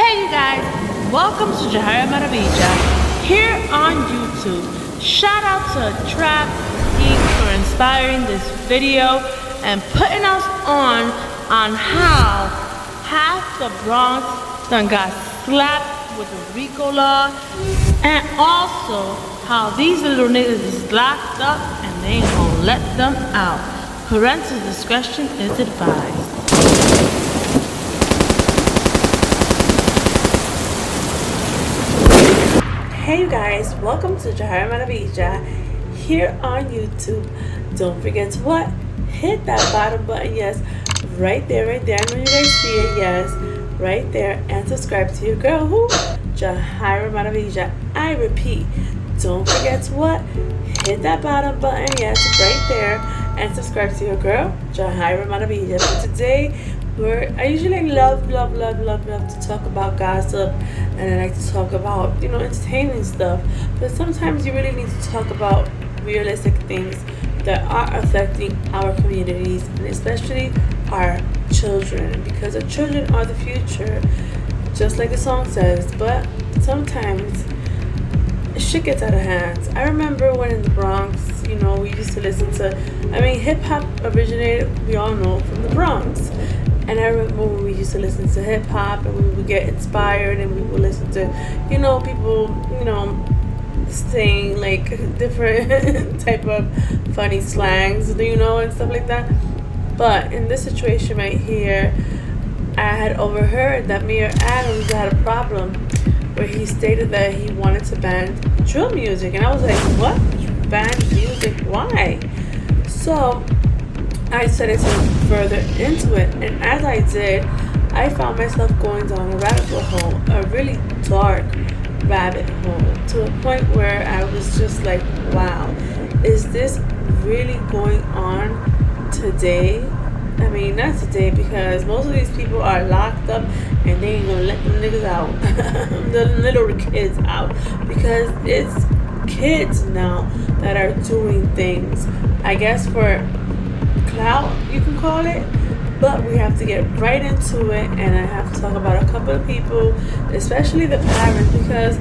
Hey you guys, welcome to Jahara Maravilla here on YouTube. Shout out to Trap Geek for inspiring this video and putting us on how half the Bronx done got slapped with the RICO law, and also how these little niggas is locked up and they ain't gonna let them out. Parental discretion is advised. Hey you guys, welcome to Jahara Maravilla here on YouTube. Don't forget to what? Hit that bottom button, yes, right there. I know you guys see it, yes, right there, and subscribe to your girl who? Jahara Maravilla. I repeat, don't forget to what? Hit that bottom button, yes, right there, and subscribe to your girl Jahara Maravilla. But today I usually love to talk about gossip, and I like to talk about, entertaining stuff. But sometimes you really need to talk about realistic things that are affecting our communities, and especially our children, because the children are the future, just like the song says. But sometimes shit gets out of hand. I remember when in the Bronx, we used to listen to, hip-hop originated, we all know, from the Bronx. And I remember when we used to listen to hip-hop and we would get inspired and we would listen to, people, saying like different type of funny slangs, and stuff like that. But in this situation right here, I had overheard that Mayor Adams had a problem where he stated that he wanted to ban drill music. And I was like, what? Ban music? Why? So I decided to look further into it, and as I did, I found myself going down a rabbit hole, a really dark rabbit hole, to a point where I was just like, wow, is this really going on today? Not today, because most of these people are locked up and they ain't gonna let them niggas out, the little kids out, because it's kids now that are doing things, I guess for clout, you can call it. But we have to get right into it, and I have to talk about a couple of people, especially the parents, because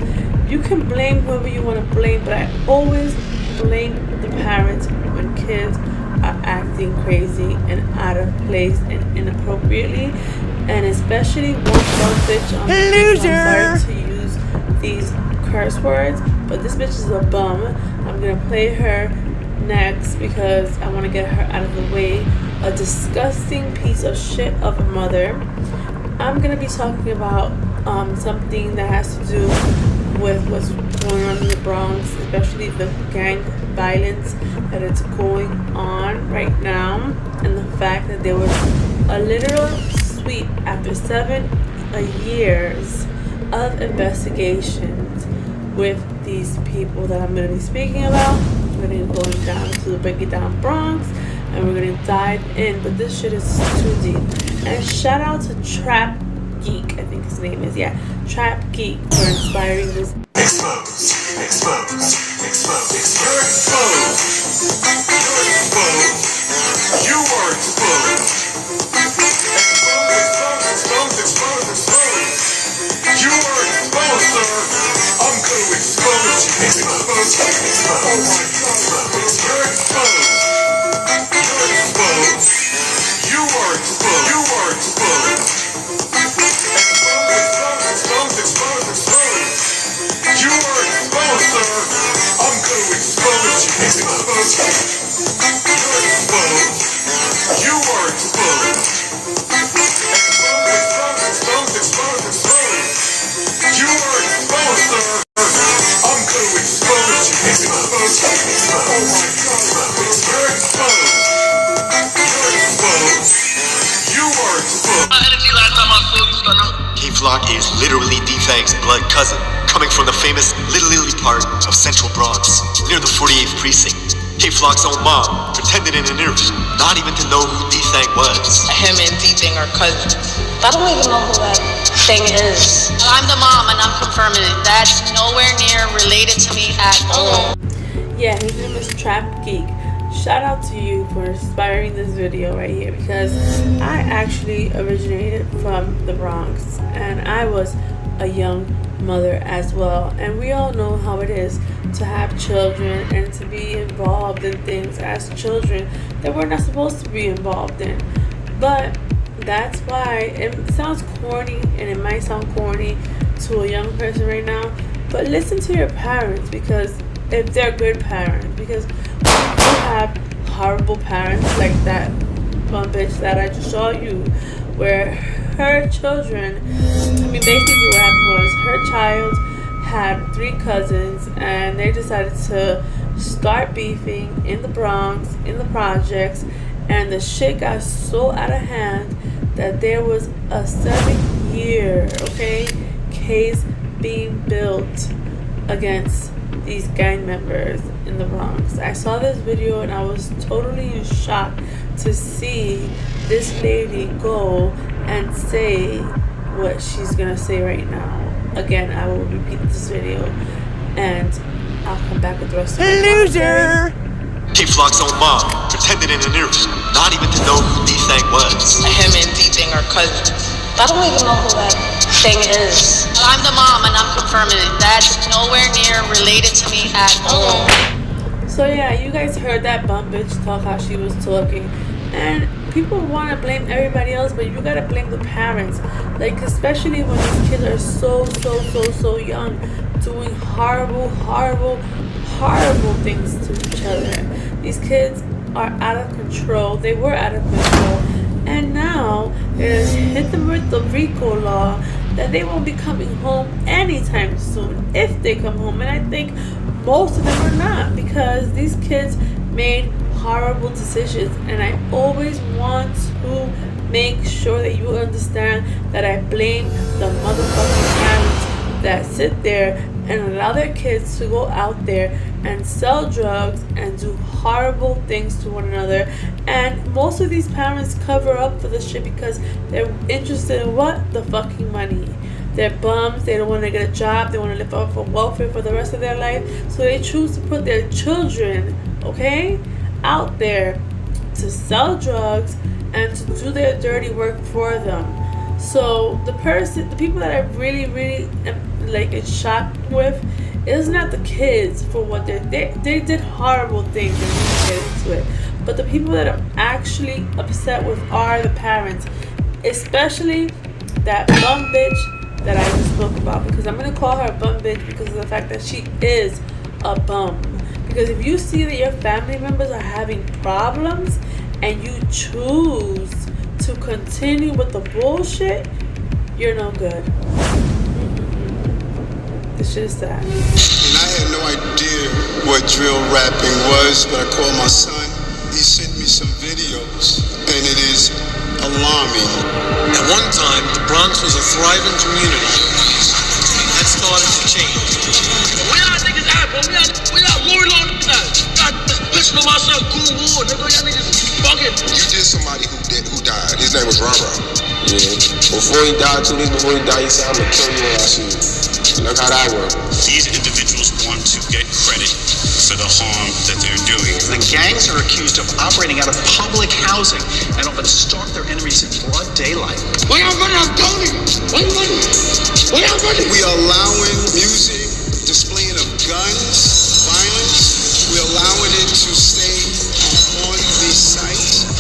you can blame whoever you want to blame, but I always blame the parents when kids are acting crazy and out of place and inappropriately, and especially one bitch on loser. I'm sorry to use these curse words, but this bitch is a bum. I'm gonna play her next because I want to get her out of the way. A disgusting piece of shit of a mother. I'm gonna be talking about something that has to do with what's going on in the Bronx, especially the gang violence that is going on right now, and the fact that there was a literal sweep after 7 years of investigations with these people that I'm going to be speaking about. We're going to be going down to the Break It Down Bronx, and we're going to dive in, but this shit is too deep. And shout out to Trap Geek, I think his name is, Trap Geek, for inspiring this. Expose. You're exposed. You are exposed. Expose. You are exposed, sir. I'm going to expose you. Expose. You're exposed. You are exposed. You are exposed. Expose. You are exposed, sir. I'm going to expose you. Expose. You're exposed. You are exposed. Expose. You are exposed, sir. I'm going to expose you. Expose. You're exposed. You are exposed. Energy last time I spoke. K-Flock is literally D-Fang's blood cousin, coming from the famous Little Italy part of Central Bronx, near the 48th precinct. K-Flock's own mom pretended in an interview not even to know who D-Fang was. Him and D-Fang are cousins. I don't even know who that thing is. I'm the mom and I'm confirming it. That's nowhere near related to me at all. Yeah, his name is Trap Geek. Shout out to you for inspiring this video right here, because I actually originated from the Bronx and I was a young mother as well. And we all know how it is to have children and to be involved in things as children that we're not supposed to be involved in. But that's why it sounds corny, and it might sound corny to a young person right now, but listen to your parents, because if they're good parents, because we do have horrible parents like that one bitch that I just showed you, where her children, basically what happened was her child had 3 cousins, and they decided to start beefing in the Bronx, in the projects, and the shit got so out of hand that there was a 7-year, case being built against these gang members in the Bronx. I saw this video and I was totally in shock to see this lady go and say what she's gonna say right now. Again, I will repeat this video and I'll come back with the rest of it. Loser! K-Flock's own mom pretended in an interview not even to know who D-Thang was. Him and D-Thing are cousins. I don't even know who that thing is. I'm the mom and I'm confirming it. That's nowhere near related to me at all. So yeah, you guys heard that bum bitch talk how she was talking. And people want to blame everybody else, but you gotta blame the parents. Like, especially when these kids are so young, doing horrible things to each other. These kids are out of control. They were out of control. And now it has hit them with the RICO law that they won't be coming home anytime soon, if they come home. And I think most of them are not, because these kids made horrible decisions. And I always want to make sure that you understand that I blame the motherfucking parents that sit there and allow their kids to go out there and sell drugs and do horrible things to one another. And most of these parents cover up for the shit because they're interested in what? The fucking money. They're bums. They don't want to get a job. They want to live off of welfare for the rest of their life. So they choose to put their children, out there to sell drugs and to do their dirty work for them. So the people that I really am in shock with, is not the kids for what they did horrible things and we didn't get into it. But the people that I'm actually upset with are the parents, especially that bum bitch that I just spoke about. Because I'm gonna call her a bum bitch because of the fact that she is a bum. Because if you see that your family members are having problems and you choose to continue with the bullshit, you're no good. This shit is sad. And I had no idea what drill rapping was, but I called my son. He sent me some videos, and it is alarming. At one time, the Bronx was a thriving community. That started to change. Where y'all niggas at, bro? We got Lord on the side. Got this bitch for myself, cool war, nigga. Y'all niggas bugging. You did somebody who died. His name was Rara. Yeah. Before he died, 2 days before he died, he said, I'm gonna kill you when I see you. Look how that worked. These individuals want to get credit for the harm that they're doing. The gangs are accused of operating out of public housing and often stalk their enemies in broad daylight. Where y'all running? I'm telling you. Where you running? Where y'all running? We are allowing music, displaying of guns, violence. We're allowing it to stay on these sites.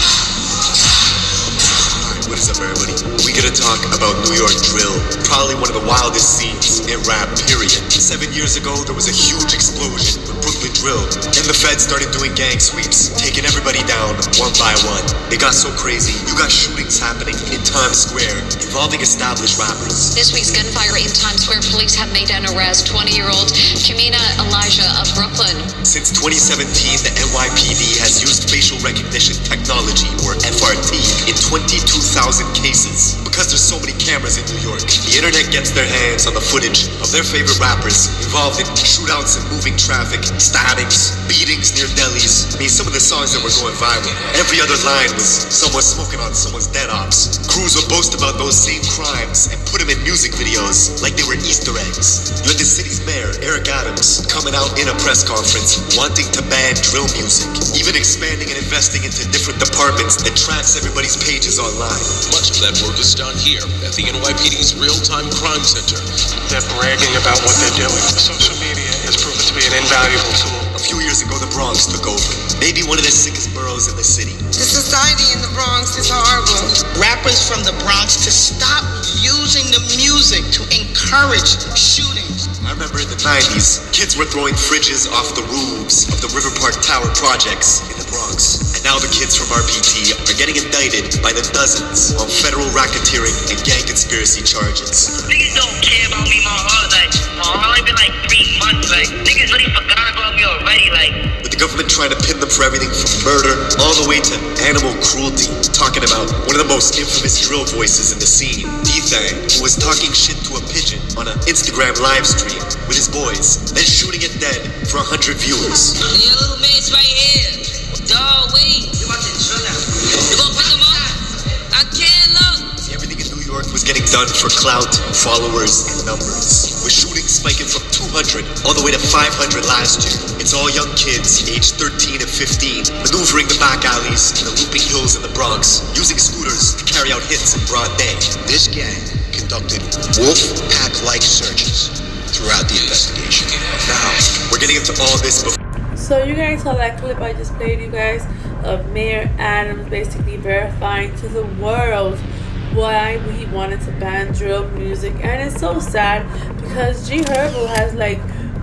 What is up, everybody? We gotta talk about New York drill. Probably one of the wildest scenes in rap, period. 7 years ago, there was a huge explosion with Brooklyn drill. And the feds started doing gang sweeps, taking everybody down one by one. It got so crazy, you got shootings happening in Times Square involving established rappers. This week's gunfire in Times Square, police have made an arrest. 20-year-old Kamina Elijah of Brooklyn. Since 2017, the NYPD has used facial recognition technology, or FRT, in 22,000 cases. Because there's so many cameras in New York, the internet gets their hands on the footage footage of their favorite rappers involved in shootouts and moving traffic, stabbings, beatings near delis. I mean, some of the songs that were going viral, every other line was someone smoking on someone's dead ops. Crews would boast about those same crimes and put them in music videos like they were Easter eggs. You had the city's mayor, Eric Adams, coming out in a press conference wanting to ban drill music, even expanding and investing into different departments that tracks everybody's pages online. Much of that work is done here at the NYPD's Real-Time Crime Center. They're bragging about what they're doing. Social media has proven to be an invaluable tool. A few years ago, the Bronx took over. Maybe one of the sickest boroughs in the city. The society in the Bronx is horrible. Rappers from the Bronx to stop using the music to encourage shootings. I remember in the 90s, kids were throwing fridges off the roofs of the River Park Tower projects in the Bronx. And now the kids from RPT are getting indicted by the dozens on federal racketeering and gang conspiracy charges. Niggas don't care about me my whole life. My only been like 3 months. Like, niggas really forgot about me already. Like, with the government trying to pin them for everything from murder all the way to animal cruelty. Talking about one of the most infamous drill voices in the scene, D-Thang, who was talking shit to a pigeon on an Instagram live stream with his boys, then shooting it dead for 100 viewers. Your little mate's right here. Dog, wait. You want to chill out? You gonna pick him up? I can't look. See, everything in New York was getting done for clout, followers, and numbers. With shootings spiking from 200 all the way to 500 last year. It's all young kids, aged 13 and 15, maneuvering the back alleys and the looping hills in the Bronx, using scooters to carry out hits in broad day. This gang conducted wolf pack-like searches throughout the investigation. Now, we're getting into all this before. So you guys saw that clip I just played you guys of Mayor Adams basically verifying to the world why we wanted to ban drill music. And it's so sad because G Herbo has like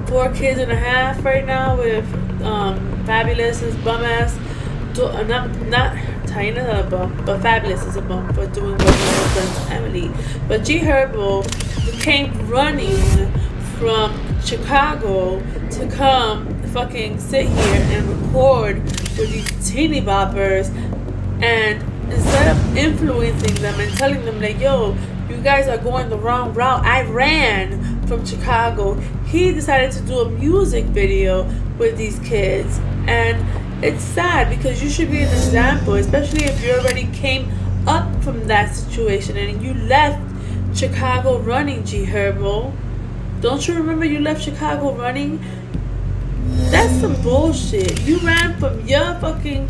4 kids and a half right now with Fabulous, his bum ass, not Tina's a bum, but Fabulous is a bum for doing what he has done to Emily. But G Herbo came running from Chicago to come fucking sit here and record with these teeny boppers, and instead of influencing them and telling them that, yo, you guys are going the wrong route, I ran from Chicago, he decided to do a music video with these kids. And it's sad because you should be an example, especially if you already came up from that situation and you left Chicago running, G Herbo. Don't you remember you left Chicago running? That's some bullshit. You ran from your fucking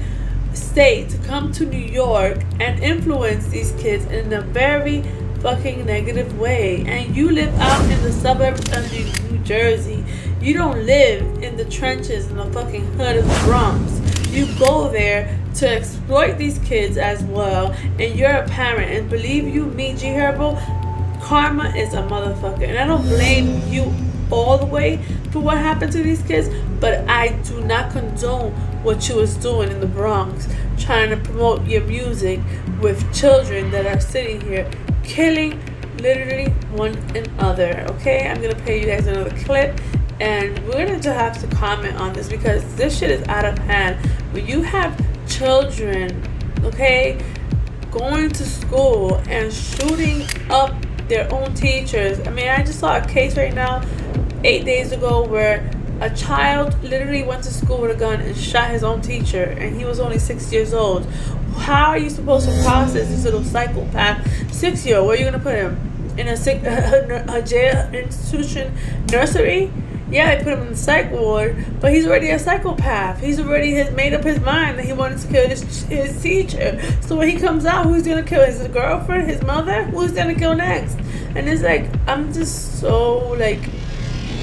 state to come to New York and influence these kids in a very fucking negative way. And you live out in the suburbs of New Jersey. You don't live in the trenches in the fucking hood of the Bronx. You go there to exploit these kids as well, and you're a parent. And believe you me, G Herbo, karma is a motherfucker. And I don't blame you all the way for what happened to these kids, but I do not condone what you was doing in the Bronx, trying to promote your music with children that are sitting here killing literally one another. Okay, I'm gonna play you guys another clip, and we're gonna have to comment on this because this shit is out of hand. When you have children, okay, going to school and shooting up their own teachers. I mean, I just saw a case right now 8 days ago where a child literally went to school with a gun and shot his own teacher, and he was only 6 years old. How are you supposed to process this little psychopath 6-year-old? Where are you gonna put him? In a jail institution, nursery? Yeah, they put him in the psych ward, but he's already a psychopath. He's already made up his mind that he wanted to kill his teacher. So when he comes out, who's gonna kill? His girlfriend? His mother? Who's gonna kill next? And it's like, I'm just so like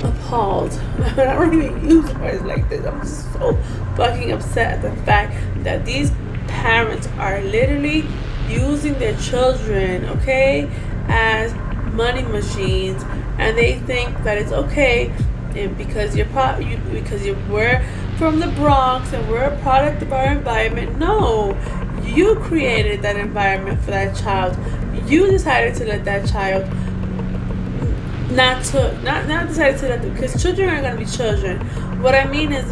appalled. I don't even use words like this. I'm just so fucking upset at the fact that these parents are literally using their children, okay, as money machines, and they think that it's okay. And because we're from the Bronx and we're a product of our environment. No, you created that environment for that child. You decided to let that child not decided to let them, because children are gonna be children. What I mean is,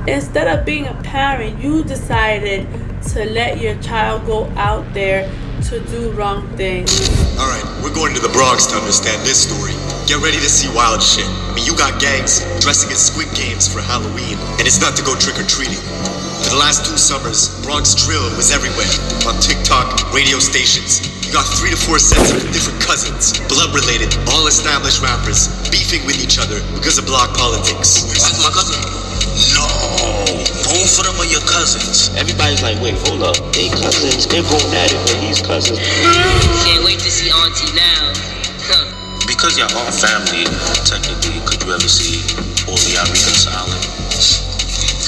instead of being a parent, you decided to let your child go out there to do wrong things. Alright, we're going to the Bronx to understand this story. Get ready to see wild shit. I mean, you got gangs dressing as Squid Games for Halloween, and it's not to go trick-or-treating. For the last 2 summers, Bronx drill was everywhere. On TikTok, radio stations. You got 3 to 4 sets of different cousins, blood-related, all established rappers, beefing with each other because of block politics. That's my cousin. No, both of them are your cousins. Everybody's like, wait, hold up. They cousins, they're going at it, but he's cousins. Can't wait to see Auntie now. Because y'all all family, technically, could you ever see all of y'all reconciling?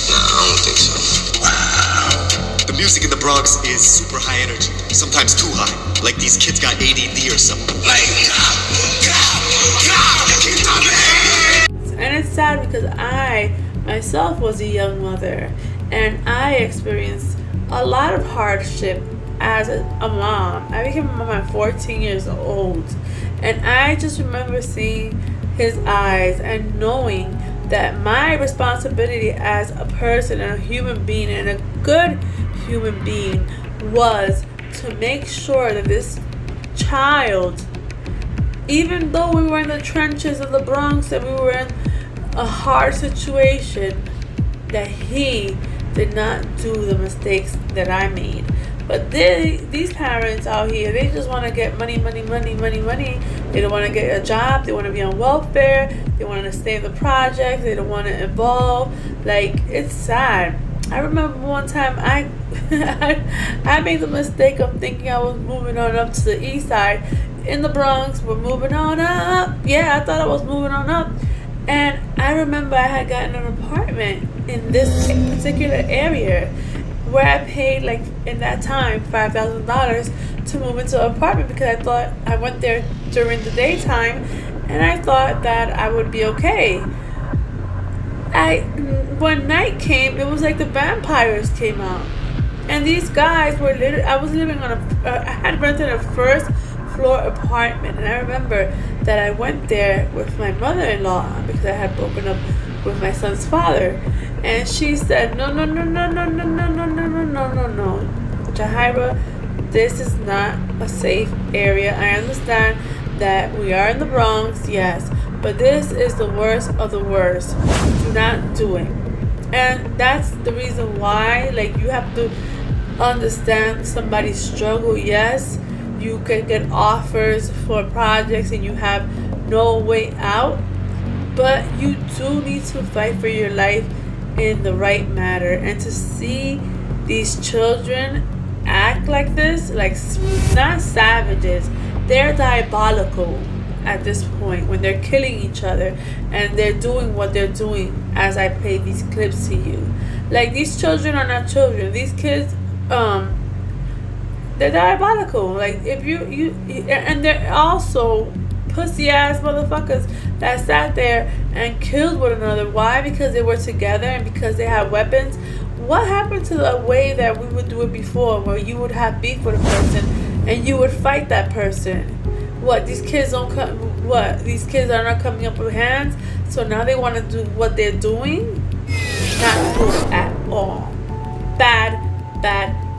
Nah, I don't think so. Wow. The music in the Bronx is super high energy, sometimes too high, like these kids got ADD or something. And it's sad because I myself was a young mother, and I experienced a lot of hardship as a mom. I became a mom at 14 years old, and I just remember seeing his eyes and knowing that my responsibility as a person and a human being and a good human being was to make sure that this child, even though we were in the trenches of the Bronx and we were in a hard situation, that he did not do the mistakes that I made. But these parents out here, they just want to get money. They don't want to get a job. They want to be on welfare. They want to stay in the projects. They don't want to evolve. Like, it's sad. I remember one time I made the mistake of thinking I was moving on up to the east side. In the Bronx, we're moving on up. Yeah, I thought I was moving on up. And I remember I had gotten an apartment in this particular area where I paid, like, in that time, $5,000 to move into an apartment because I thought I went there during the daytime and I thought that I would be okay. When night came, it was like the vampires came out. And these guys were literally, I was living on I had rented a first floor apartment, and I remember that I went there with my mother-in-law because I had broken up with my son's father, and she said, no, Jahira, this is not a safe area. I understand that we are in the Bronx, yes, but this is the worst of the worst. Do not do it. And that's the reason why, like, you have to understand somebody's struggle. Yes, you can get offers for projects and you have no way out, but you do need to fight for your life in the right manner. And to see these children act like this, like, not savages, they're diabolical at this point when they're killing each other and they're doing what they're doing as I play these clips to you. Like, these children are not children. These kids, they're diabolical. Like, if you and they're also pussy ass motherfuckers that sat there and killed one another. Why? Because they were together and because they had weapons. What happened to the way that we would do it before, where you would have beef with a person and you would fight that person? What, these kids don't come? What, these kids are not coming up with hands? So now they want to do what they're doing? Not good at all. Bad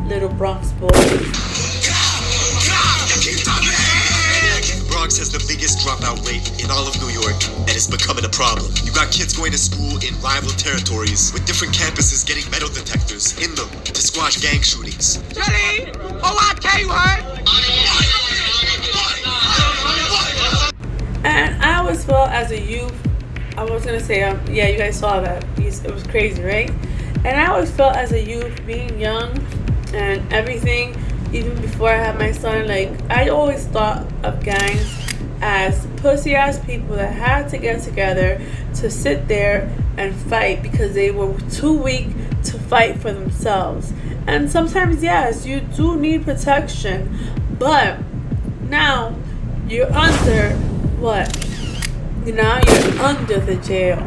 little Bronx boys. Bronx has the biggest dropout rate in all of New York, and it's becoming a problem. You got kids going to school in rival territories with different campuses getting metal detectors in them to squash gang shootings. Jenny! Oh, I tell you what! And I always felt as a youth, I was gonna say, yeah, you guys saw that. It was crazy, right? And I always felt as a youth, being young and everything, even before I had my son, like, I always thought of gangs as pussy ass people that had to get together to sit there and fight because they were too weak to fight for themselves. And sometimes, yes, you do need protection, but now you're under what? Now you're under the jail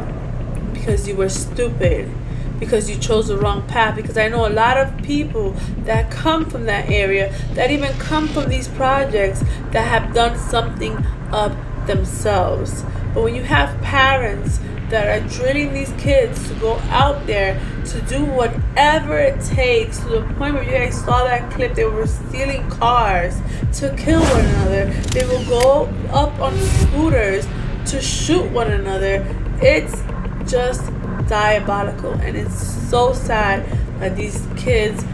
because you were stupid, because you chose the wrong path. Because I know a lot of people that come from that area, that even come from these projects, that have done something of themselves. But when you have parents that are drilling these kids to go out there to do whatever it takes, to the point where you guys saw that clip, they were stealing cars to kill one another. They will go up on scooters to shoot one another. It's just diabolical, and it's so sad that these kids.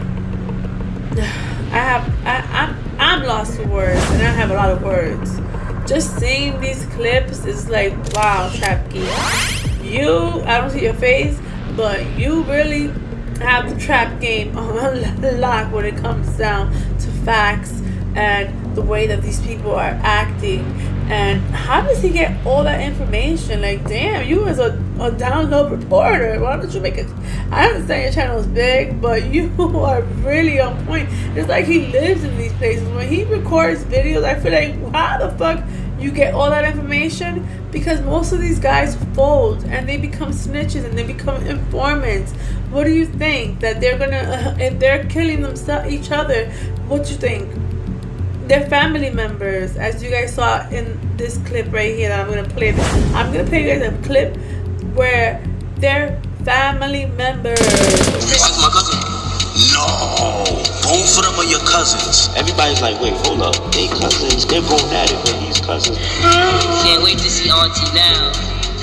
I'm lost for words, and I have a lot of words. Just seeing these clips is like, wow, Trap Geek. I don't see your face, but you really have the trap game on lock when it comes down to facts and the way that these people are acting. And how does he get all that information? Like, damn, you as a download reporter, why don't you make it? I understand your channel is big, but you are really on point. It's like he lives in these places. When he records videos, I feel like, how the fuck you get all that information? Because most of these guys fold and they become snitches and they become informants. What do you think? That they're gonna, if they're killing themselves, each other, what you think? They're family members, as you guys saw in this clip right here that I'm gonna play. I'm gonna play you guys a clip where they're family members. That's my cousin. No, both of them are your cousins. Everybody's like, wait, hold up, they cousins. They're going at it with these cousins. Can't wait to see Auntie now.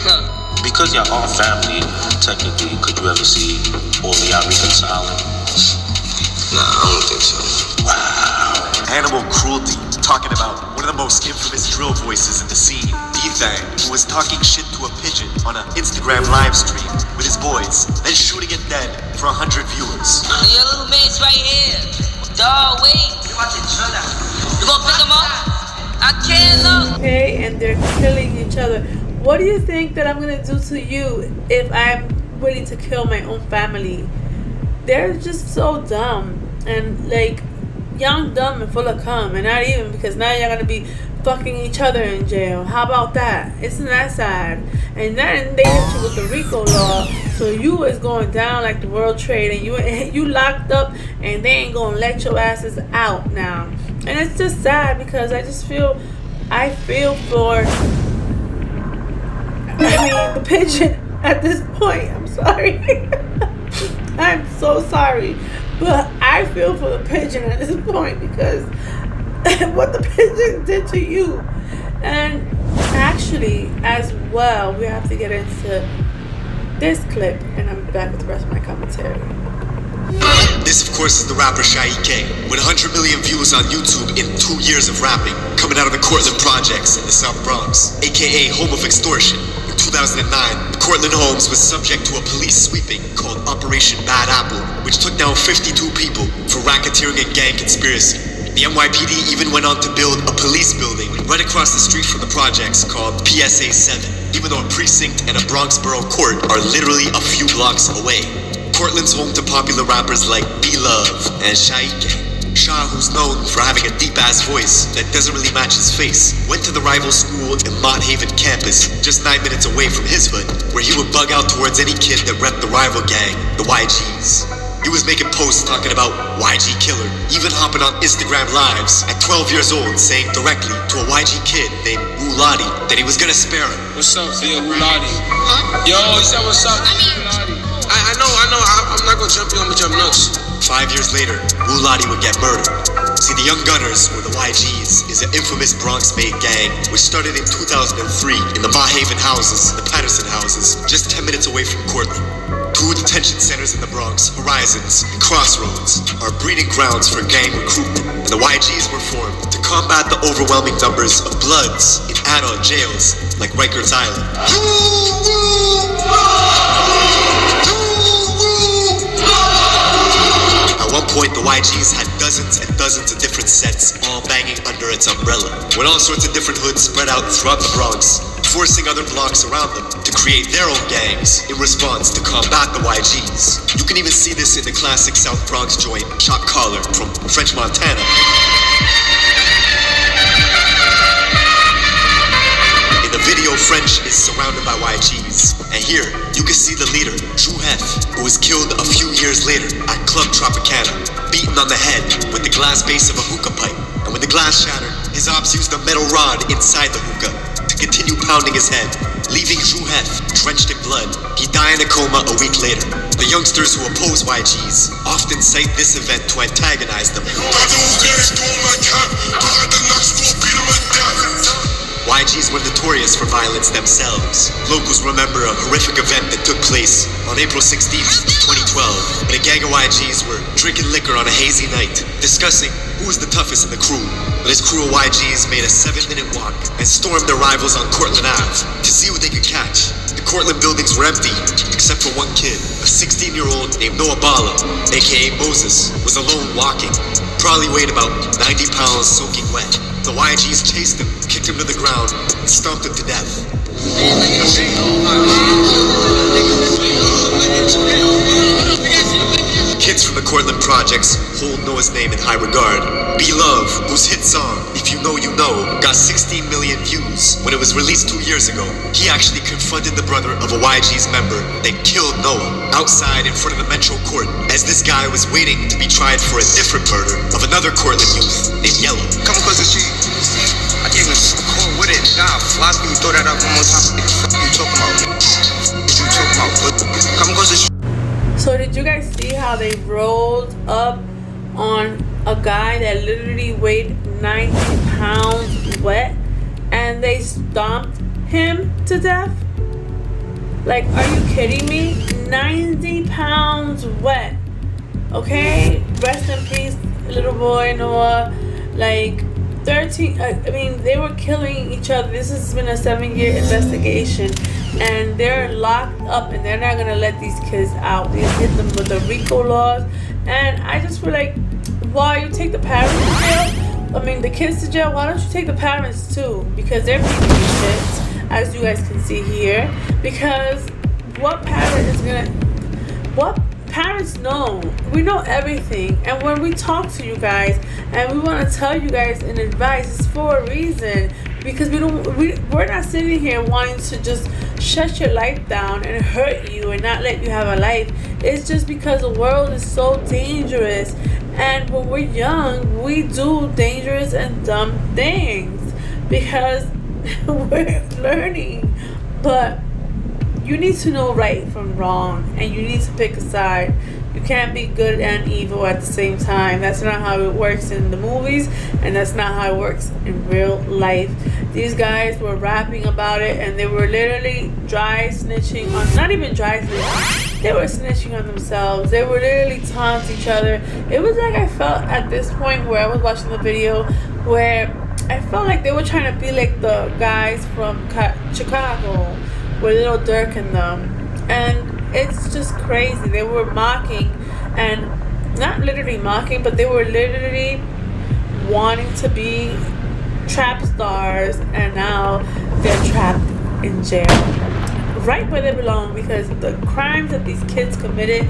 Huh. Because y'all are family, technically, could you ever see all of y'all reconciling? Nah, I don't think so. Wow. Animal cruelty, talking about one of the most infamous drill voices in the scene, D-Thang, who was talking shit to a pigeon on an Instagram live stream with his boys, then shooting it dead for 100 viewers. Your little man's right here. Dawg, wait. You gonna pick him up? I can't look. Okay, and they're killing each other. What do you think that I'm gonna do to you if I'm willing to kill my own family? They're just so dumb and like young, dumb, and full of cum, and not even, because now you're gonna be fucking each other in jail. How about that? Isn't that sad? And then they hit you with the RICO law, so you was going down like the World Trade, and you locked up, and they ain't gonna let your asses out now. And it's just sad because I feel for, the pigeon at this point. I'm sorry. I'm so sorry. But I feel for the pigeon at this point because what the pigeon did to you. And actually, as well, we have to get into this clip, and I'm back with the rest of my commentary. This, of course, is the rapper GEEK, with 100 million views on YouTube in 2 years of rapping, coming out of the Cortland projects in the South Bronx, aka home of extortion. In 2009, Cortland Homes was subject to a police sweeping called Operation Bad Apple, which took down 52 people for racketeering and gang conspiracy. The NYPD even went on to build a police building right across the street from the projects called PSA 7, even though a precinct and a Bronx borough court are literally a few blocks away. Portland's home to popular rappers like B-Love and GEEK. Shah, who's known for having a deep-ass voice that doesn't really match his face, went to the rival school in Mott Haven campus, just 9 minutes away from his hood, where he would bug out towards any kid that repped the rival gang, the YGs. He was making posts talking about YG Killer, even hopping on Instagram Lives at 12 years old, saying directly to a YG kid named Wulati that he was gonna spare him. What's up, Via Wulati? Huh? Yo, he said what's up? I know. I'm not gonna jump you, I'm gonna jump nuts. 5 years later, Wulati would get murdered. See, the Young Gunners, or the YGs, is an infamous Bronx-made gang which started in 2003 in the Mott Haven houses, the Patterson houses, just 10 minutes away from Cortland. 2 detention centers in the Bronx, Horizons and Crossroads, are breeding grounds for gang recruitment, and the YGs were formed to combat the overwhelming numbers of Bloods in adult jails like Rikers Island. At one point, the YGs had dozens and dozens of different sets, all banging under its umbrella, with all sorts of different hoods spread out throughout the Bronx, forcing other blocks around them to create their own gangs in response to combat the YGs. You can even see this in the classic South Bronx joint, Chop Collar, from French Montana. In the video, French is surrounded by YGs, and here you can see the leader, Drew Hef, who was killed a few years later at Club Tropicana, beaten on the head with the glass base of a hookah pipe. And when the glass shattered, his ops used a metal rod inside the hookah to continue pounding his head, leaving Drew Hef drenched in blood. He died in a coma a week later. The youngsters who oppose YGs often cite this event to antagonize them. YGs were notorious for violence themselves. Locals remember a horrific event that took place on April 16th, 2012, when a gang of YGs were drinking liquor on a hazy night, discussing who was the toughest in the crew. But his crew of YGs made a 7-minute walk and stormed their rivals on Cortlandt Ave to see who they could catch. The Cortlandt buildings were empty, except for one kid. A 16-year-old named Noah Bala, aka Moses, was alone walking. Probably weighed about 90 pounds soaking wet. The YGs chased him, kicked him to the ground, and stomped him to death. Kids from the Cortlandt projects hold Noah's name in high regard. Be Love, whose hit song, If You Know, You Know, got 16 million views when it was released 2 years ago. He actually confronted the brother of a YG's member that killed Noah outside in front of the Metro Court as this guy was waiting to be tried for a different murder of another Cortlandt youth named Yellow. Come across the street. I gave him a call with it. God, why do you throw that up one more time? What the fuck you talking about? What you talking about? Come across the street. So did you guys see how they rolled up on a guy that literally weighed 90 pounds wet and they stomped him to death? Like, are you kidding me? 90 pounds wet. Okay? Rest in peace, little boy Noah. Like, 13, I mean, they were killing each other. This has been a 7-year investigation. And they're locked up and they're not gonna let these kids out. They hit them with the RICO laws. And I just feel like, why you take the parents to jail? I mean, the kids to jail, why don't you take the parents too? Because they're picking shit, as you guys can see here. Because what parent is gonna, what parents know? We know everything. And when we talk to you guys and we wanna tell you guys an advice, it's for a reason. Because we're not sitting here wanting to just shut your life down and hurt you and not let you have a life. It's just because the world is so dangerous, and when we're young we do dangerous and dumb things because we're learning. But you need to know right from wrong, and you need to pick a side. You can't be good and evil at the same time. That's not how it works in the movies, and that's not how it works in real life. These guys were rapping about it, and they were literally dry snitching on, not even dry snitching, they were snitching on themselves. They were literally taunting each other. It was like, I felt at this point where I was watching the video, where I felt like they were trying to be like the guys from Chicago with Lil Durk and them. And it's just crazy. They were mocking, and not literally mocking, but they were literally wanting to be trap stars, and now they're trapped in jail, right where they belong, because the crimes that these kids committed.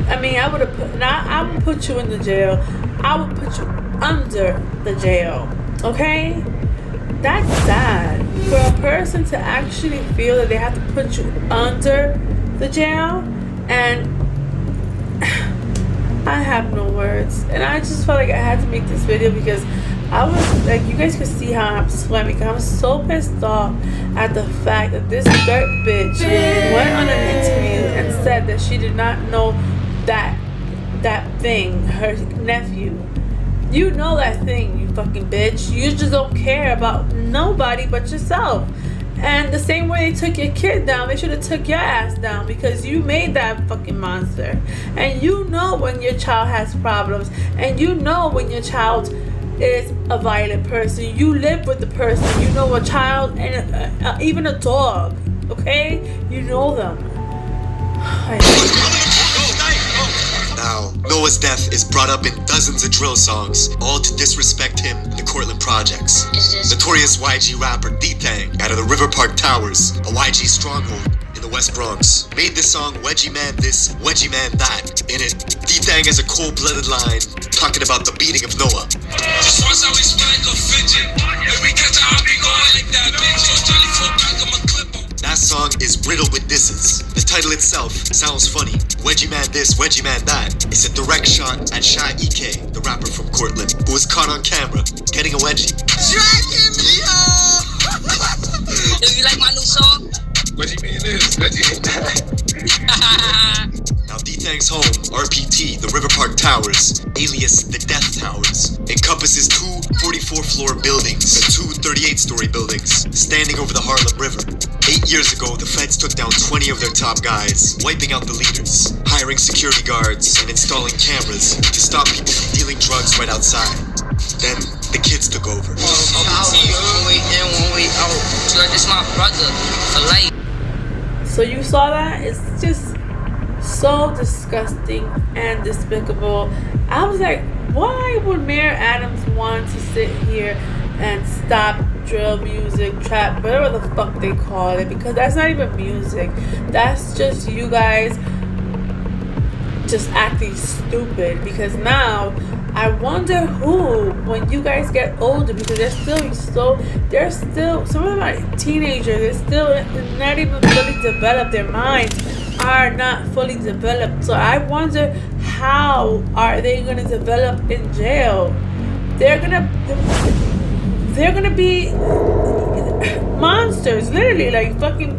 I mean, I would put you in the jail. I would put you under the jail. Okay? That's sad. For a person to actually feel that they have to put you under the jail, and I have no words. And I just felt like I had to make this video because I was like, you guys can see how I'm sweating. I'm so pissed off at the fact that this dirt bitch went on an interview and said that she did not know that thing, her nephew. You know that thing, you fucking bitch. You just don't care about nobody but yourself. And the same way they took your kid down, they should have took your ass down, because you made that fucking monster. And you know when your child has problems, and you know when your child is a violent person. You live with the person. You know a child and even a dog. Okay? You know them. Now, Noah's death is brought up in dozens of drill songs, all to disrespect him in the Cortlandt projects. Notorious YG rapper D-Thang out of the River Park Towers, a YG stronghold in the West Bronx, made this song Wedgie Man This, Wedgie Man That. In it, D-Thang has a cold-blooded line talking about the beating of Noah. Just watch how we spin like a fidget. If we catch a be going like that, bitch. So Johnny fall back on my clip. That song is riddled with disses. The title itself sounds funny. Wedgie Man This, Wedgie Man That. It's a direct shot at GEEK, the rapper from Cortlandt, who was caught on camera getting a wedgie. Dragging me on. Do you like my new song? Wedgie Man This, Wedgie Man That. Now D-Thang's home RPT, the River Park Towers, alias the Death Towers, encompasses two 44-floor buildings and two 38-story buildings standing over the Harlem River. 8 years ago, the feds took down 20 of their top guys, wiping out the leaders, hiring security guards, and installing cameras to stop people from dealing drugs right outside. Then, the kids took over. One way in, one way out. Like, this my brother for life. So you saw that? It's just so disgusting and despicable. I was like, why would Mayor Adams want to sit here and stop drill music, trap, whatever the fuck they call it? Because that's not even music. That's just you guys just acting stupid. Because now I wonder who, when you guys get older, because they're still some of them are teenagers, they're still not even fully developed. Their minds are not fully developed. So I wonder, how are they gonna develop in jail? They're gonna be monsters, literally, like fucking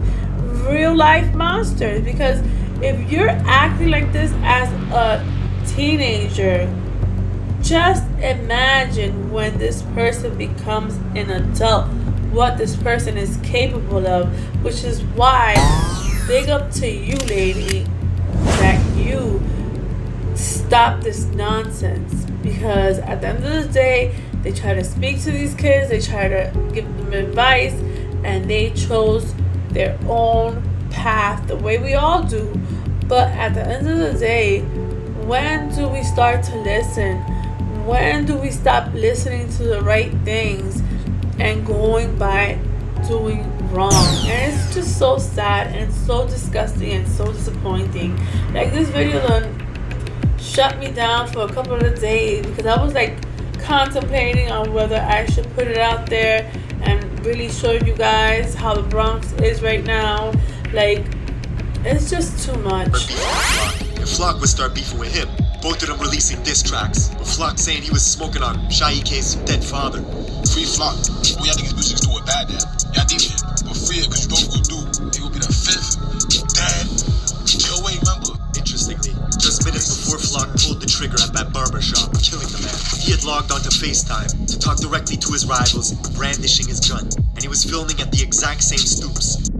real life monsters. Because if you're acting like this as a teenager, just imagine when this person becomes an adult, what this person is capable of. Which is why, big up to you, lady, that you stop this nonsense. Because at the end of the day, they try to speak to these kids, they try to give them advice, and they chose their own path, the way we all do. But at the end of the day, when do we start to listen? When do we stop listening to the right things and going by doing wrong? And it's just so sad and so disgusting and so disappointing. Like, this video done shut me down for a couple of days, because I was like contemplating on whether I should put it out there and really show you guys how the Bronx is right now. Like, it's just too much. And Flock would start beefing with him. Both of them releasing diss tracks, with Flock saying he was smoking on Shaike's dead father. Free Flock. We had to get music to do it bad then. Y'all did it. But free it, because you know what we'll do. He will be the fifth dad. Kill away, remember? Interestingly, just minutes before Flock pulled the trigger at that barber shop, killing the man, he had logged onto FaceTime to talk directly to his rivals, brandishing his gun. And he was filming at the exact same stoops.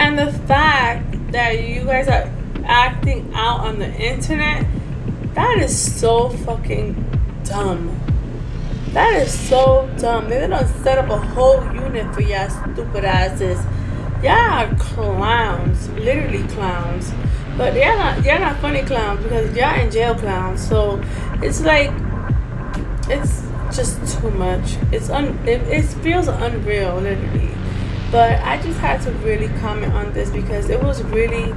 And the fact that you guys are acting out on the internet, that is so fucking dumb. That is so dumb. They done set up a whole unit for y'all stupid asses. Y'all are clowns, literally clowns. But y'all not funny clowns, because y'all in jail clowns. So it's like, it's just too much. It feels unreal, literally. But I just had to really comment on this because it was really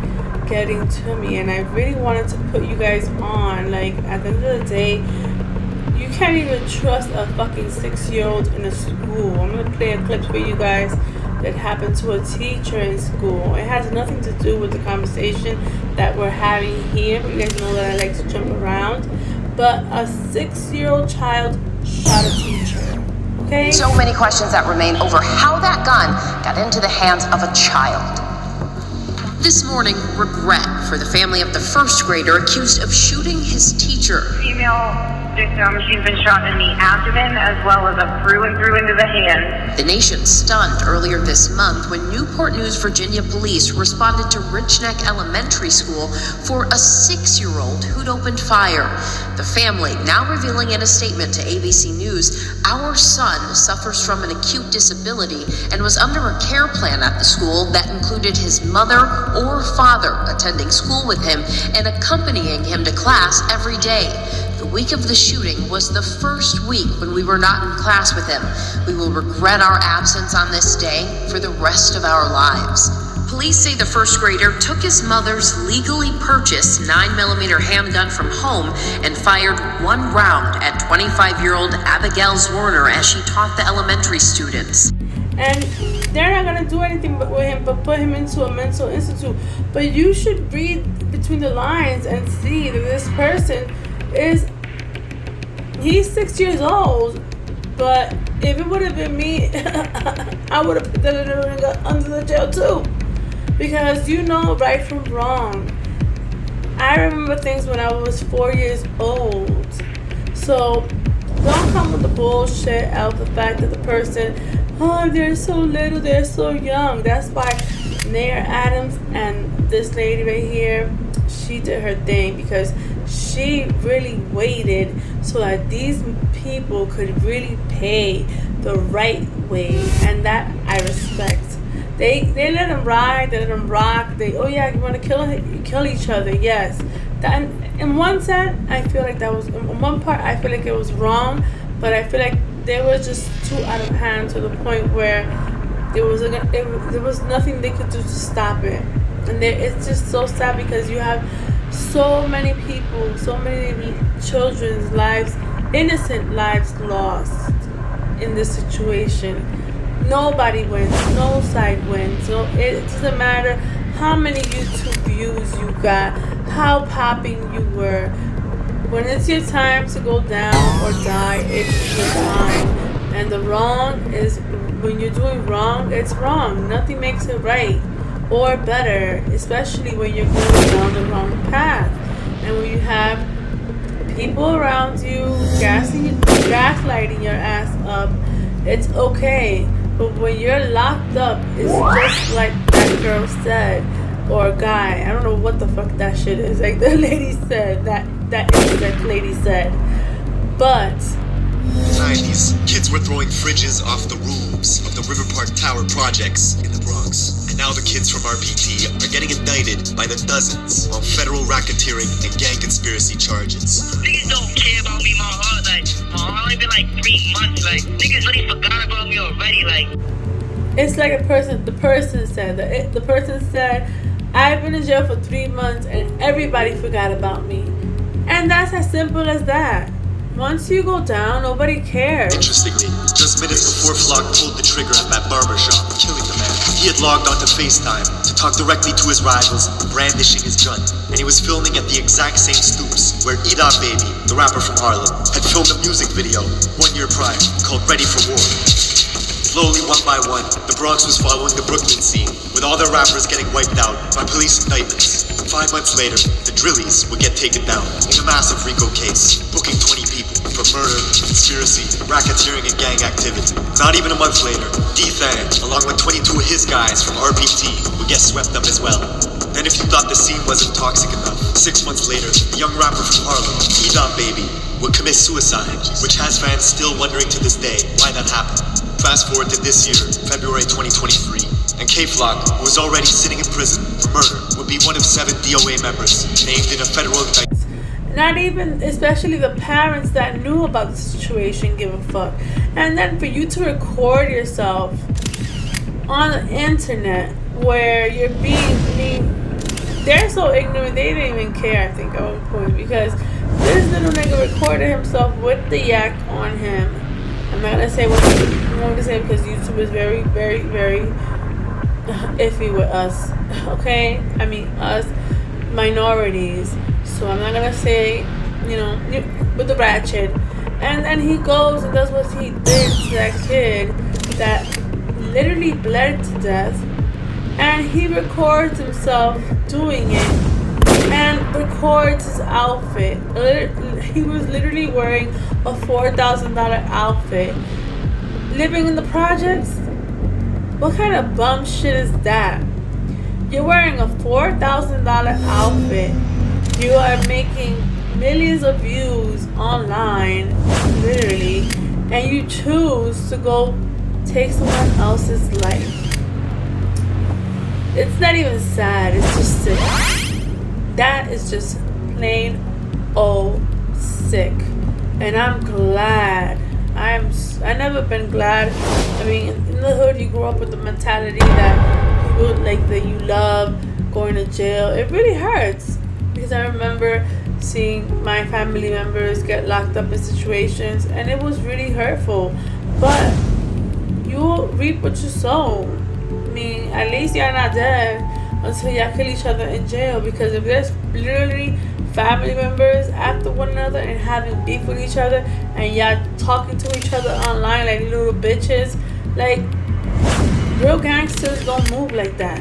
getting to me, and I really wanted to put you guys on. Like, at the end of the day, you can't even trust a fucking 6-year-old in a school. I'm gonna play a clip for you guys that happened to a teacher in school. It has nothing to do with the conversation that we're having here. You guys know that I like to jump around. But a 6-year-old child shot a teacher. Okay? So many questions that remain over how that gun got into the hands of a child. This morning, regret for the family of the first grader accused of shooting his teacher. Female victim, she's been shot in the abdomen as well as through and through into the hand. The nation stunned earlier this month when Newport News, Virginia police responded to Richneck Elementary School for a 6-year-old who'd opened fire. The family now revealing in a statement to ABC News, "Our son suffers from an acute disability and was under a care plan at the school that included his mother or father attending school with him and accompanying him to class every day. The week of the shooting was the first week when we were not in class with him. We will regret our absence on this day for the rest of our lives." Police say the first grader took his mother's legally purchased 9mm handgun from home and fired one round at 25-year-old Abigail Zwerner as she taught the elementary students. And they're not gonna do anything with him but put him into a mental institute. But you should read between the lines and see that this person he's 6 years old. But if it would have been me, I would have put that little nigga under the jail too. Because you know right from wrong. I remember things when I was 4 years old. So don't come with the bullshit of the fact that the person, oh, they're so little, they're so young. That's why Mayor Adams and this lady right here, she did her thing, because she really waited so that these people could really pay the right way, and that I respect. They let them ride, they let them rock. They, oh yeah, you want to kill each other, yes. That, in one sense, I feel like that was, in one part, I feel like it was wrong, but I feel like they were just too out of hand to the point where there was nothing they could do to stop it. And it's just so sad, because you have so many people, so many children's lives, innocent lives lost in this situation. Nobody wins, no side wins. No, it doesn't matter how many YouTube views you got, how popping you were. When it's your time to go down or die, it's your time. And the wrong is, when you're doing wrong, it's wrong. Nothing makes it right or better, especially when you're going down the wrong path. And when you have people around you gaslighting your ass up, it's okay. But when you're locked up, it's just like that girl said, or guy. I don't know what the fuck that shit is. Like the lady said, that insect lady said. But in the 90s, kids were throwing fridges off the roofs of the River Park Tower projects in the Bronx. And now the kids from RPT are getting indicted by the dozens on federal racketeering and gang conspiracy charges. Niggas don't care about me, my heart. Like, my only been like 3 months. Like, niggas really forgot about me already. Like, it's like the person said, I've been in jail for 3 months and everybody forgot about me. And that's as simple as that. Once you go down, nobody cares. Interestingly, just minutes before Flock pulled the trigger at that barber shop, killing the man, he had logged onto FaceTime to talk directly to his rivals, brandishing his gun. And he was filming at the exact same stoops where E-Dot Baby, the rapper from Harlem, had filmed a music video 1 year prior called Ready for War. Slowly, one by one, the Bronx was following the Brooklyn scene, with all their rappers getting wiped out by police indictments. 5 months later, the Drillies would get taken down in a massive RICO case, booking 20 people for murder, conspiracy, racketeering, and gang activity. Not even a month later, D-Thang, along with 22 of his guys from RPT, would get swept up as well. Then if you thought the scene wasn't toxic enough, 6 months later, the young rapper from Harlem, E-Dot Baby, would commit suicide, which has fans still wondering to this day why that happened. Fast forward to this year, February 2023, and K-Flock, who was already sitting in prison for murder, would be one of 7 DOA members named in a federal indictment. Not even, especially the parents that knew about the situation, give a fuck. And then for you to record yourself on the internet where you're they're so ignorant, they didn't even care, I think, at one point, because this little nigga recorded himself with the yak on him. I'm not gonna say what I'm going to say, because YouTube is very, very, very iffy with us, okay? I mean, us minorities. So I'm not gonna say, with the ratchet. And then he goes and does what he did to that kid that literally bled to death. And he records himself doing it and records his outfit. He was literally wearing a $4,000 outfit. Living in the projects? What kind of bum shit is that? You're wearing a $4,000 outfit. You are making millions of views online, literally, and you choose to go take someone else's life. It's not even sad, it's just sick. That is just plain old sick. And I'm glad. I never been glad. I mean, in the hood, you grow up with the mentality that people that you love going to jail. It really hurts, because I remember seeing my family members get locked up in situations, and it was really hurtful. But you reap what you sow. I mean, at least you're not dead until y'all kill each other in jail, because if there's literally family members after one another and having beef with each other, and y'all talking to each other online like little bitches, like, real gangsters don't move like that.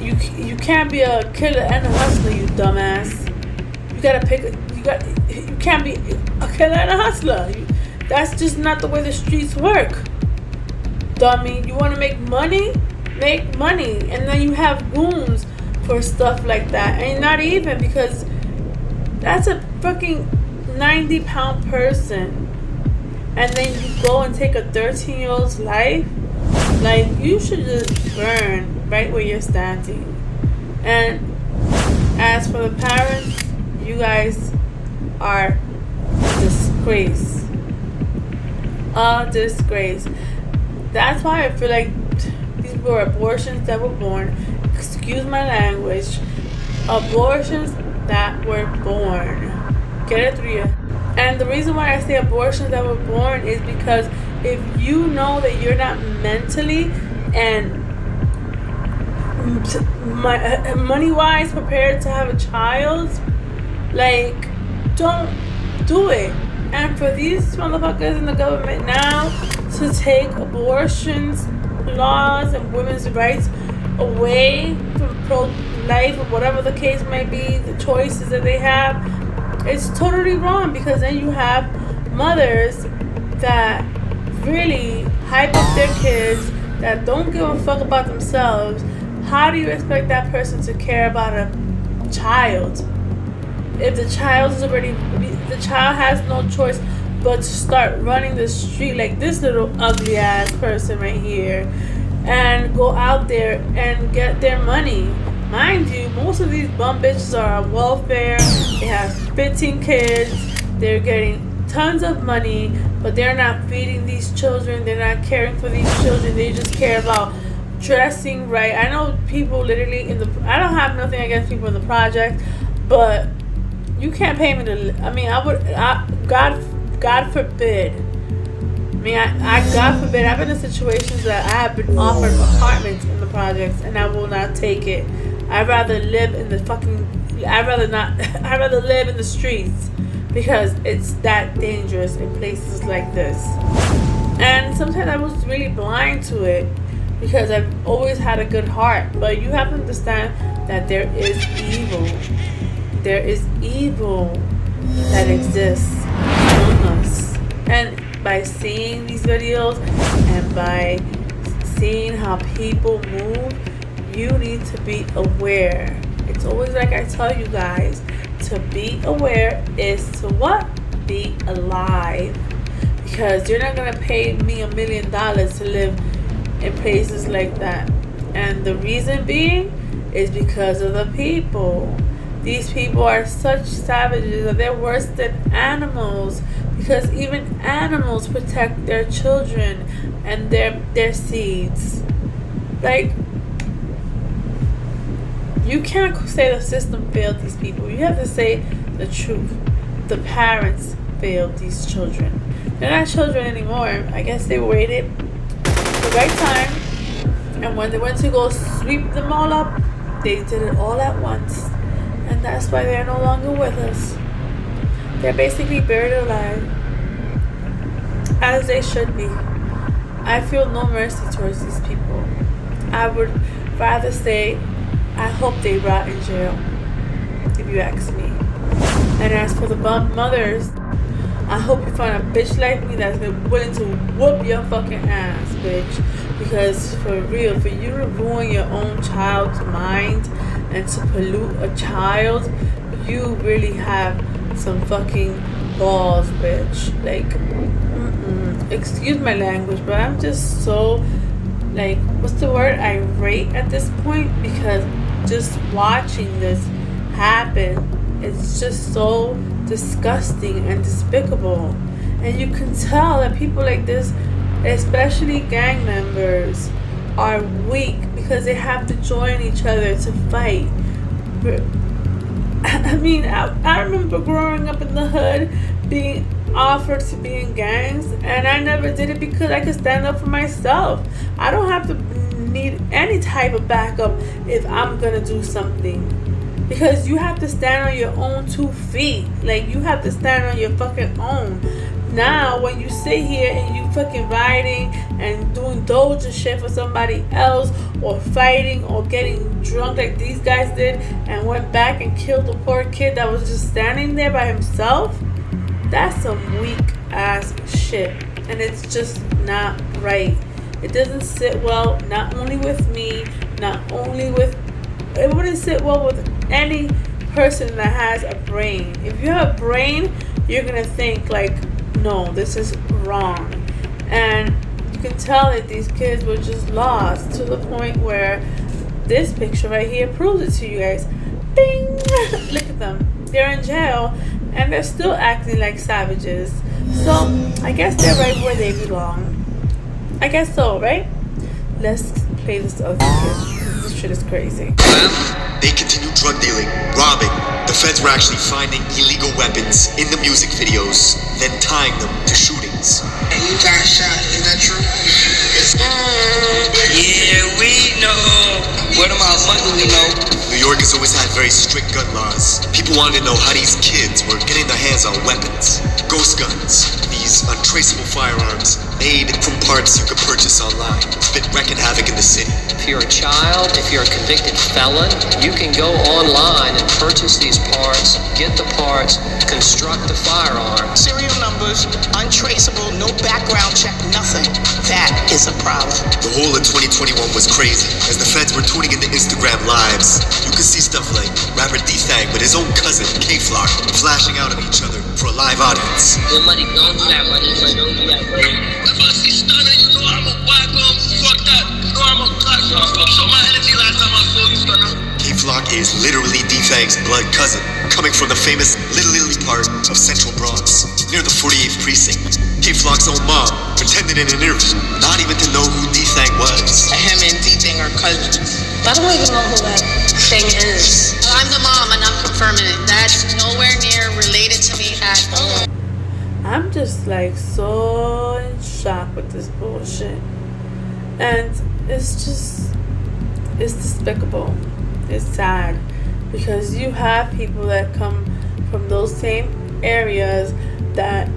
You can't be a killer and a hustler, you dumbass. You gotta pick. You can't be a killer and a hustler. That's just not the way the streets work, dummy. You want to make money? Make money, and then you have goons for stuff like that, and not even because that's a fucking 90-pound person, and then you go and take a 13-year-old's life. Like, you should just burn right where you're standing. And as for the parents, you guys are a disgrace. A disgrace. That's why I feel like these were abortions that were born. Excuse my language. Abortions that were born. Get it through you. And the reason why I say abortions that were born is because if you know that you're not mentally and money-wise prepared to have a child, like, don't do it. And for these motherfuckers in the government now to take abortions laws and women's rights away from pro-life or whatever the case may be, the choices that they have, it's totally wrong, because then you have mothers that really hype up their kids, that don't give a fuck about themselves. How do you expect that person to care about a child if the child has no choice but to start running the street like this little ugly ass person right here and go out there and get their money? Mind you, most of these bum bitches are on welfare. They have 15 kids. They're getting tons of money, but they're not feeding these children. They're not caring for these children. They just care about dressing right. I know people literally I don't have nothing against people in the project, but you can't pay me to. God forbid. God forbid. I've been in situations that I have been offered apartments in the projects, and I will not take it. I'd rather live in the I'd rather live in the streets, because it's that dangerous in places like this. And sometimes I was really blind to it, because I've always had a good heart. But you have to understand that there is evil. There is evil that exists among us. And by seeing these videos and by seeing how people move, you need to be aware. It's always like I tell you guys, to be aware is to what? Be alive. Because you're not going to pay me $1 million to live in places like that. And the reason being is because of the people. These people are such savages that they're worse than animals, because even animals protect their children and their seeds. Like, you can't say the system failed these people. You have to say the truth. The parents failed these children. They're not children anymore. I guess they waited the right time, and when they went to go sweep them all up, they did it all at once. And that's why they're no longer with us. They're basically buried alive, as they should be. I feel no mercy towards these people. I would rather say, I hope they rot in jail, if you ask me. And as for the bum mothers, I hope you find a bitch like me that's willing to whoop your fucking ass, bitch. Because for real, for you to ruin your own child's mind and to pollute a child, you really have some fucking balls, bitch. Like, excuse my language, but I'm just so, like, what's the word? Irate at this point, because just watching this happen, it's just so disgusting and despicable. And you can tell that people like this, especially gang members, are weak because they have to join each other to fight. I mean, I remember growing up in the hood, being offered to be in gangs, and I never did it because I could stand up for myself. I don't have to need any type of backup if I'm gonna do something, because you have to stand on your own 2 feet. Like, you have to stand on your fucking own. Now, when you sit here and you fucking riding and doing doja shit for somebody else, or fighting or getting drunk like these guys did and went back and killed the poor kid that was just standing there by himself, that's some weak ass shit. And it's just not right. It doesn't sit well, not only with me, not only with, it wouldn't sit well with any person that has a brain. If you have a brain, you're gonna think like, no, this is wrong. And you can tell that these kids were just lost to the point where this picture right here proves it to you guys. Bing! Look at them. They're in jail and they're still acting like savages. So I guess they're right where they belong. I guess so, right? Let's play this other kid. This shit is crazy. They continued drug dealing, robbing. The feds were actually finding illegal weapons in the music videos, then tying them to shootings. And you got shot, is that true? Yeah, we know. What about money, we know? New York has always had very strict gun laws. People wanted to know how these kids were getting their hands on weapons. Ghost guns, these untraceable firearms made from parts you could purchase online, been wrecking havoc in the city. If you're a child, if you're a convicted felon, you can go online and purchase these parts, get the parts, construct a firearm. Serial numbers, untraceable, no background check, nothing. That is a problem. The whole of 2021 was crazy. As the feds were tuning into Instagram lives, you could see stuff like rapper D-Thang with his own cousin, K-Flock, flashing out at each other for a live audience. Good money, don't do that money, but don't do that money. If I see stunner, you know I'm a whack on. Fuck that. You know I'm a cut. Show my energy last time I saw you, stunner. K-Flock is literally D-Thang's blood cousin, coming from the famous Little Italy part of Central Bronx, near the 48th precinct. K-Flock's own mom pretended in an interview not even to know who D-Thang was. Him and D-Thang are cousins. I don't even know who that thing is. I'm the mom and I'm confirming it. That's nowhere near related to me at all. I'm just like so in shock with this bullshit. And it's despicable. It's sad because you have people that come from those same areas that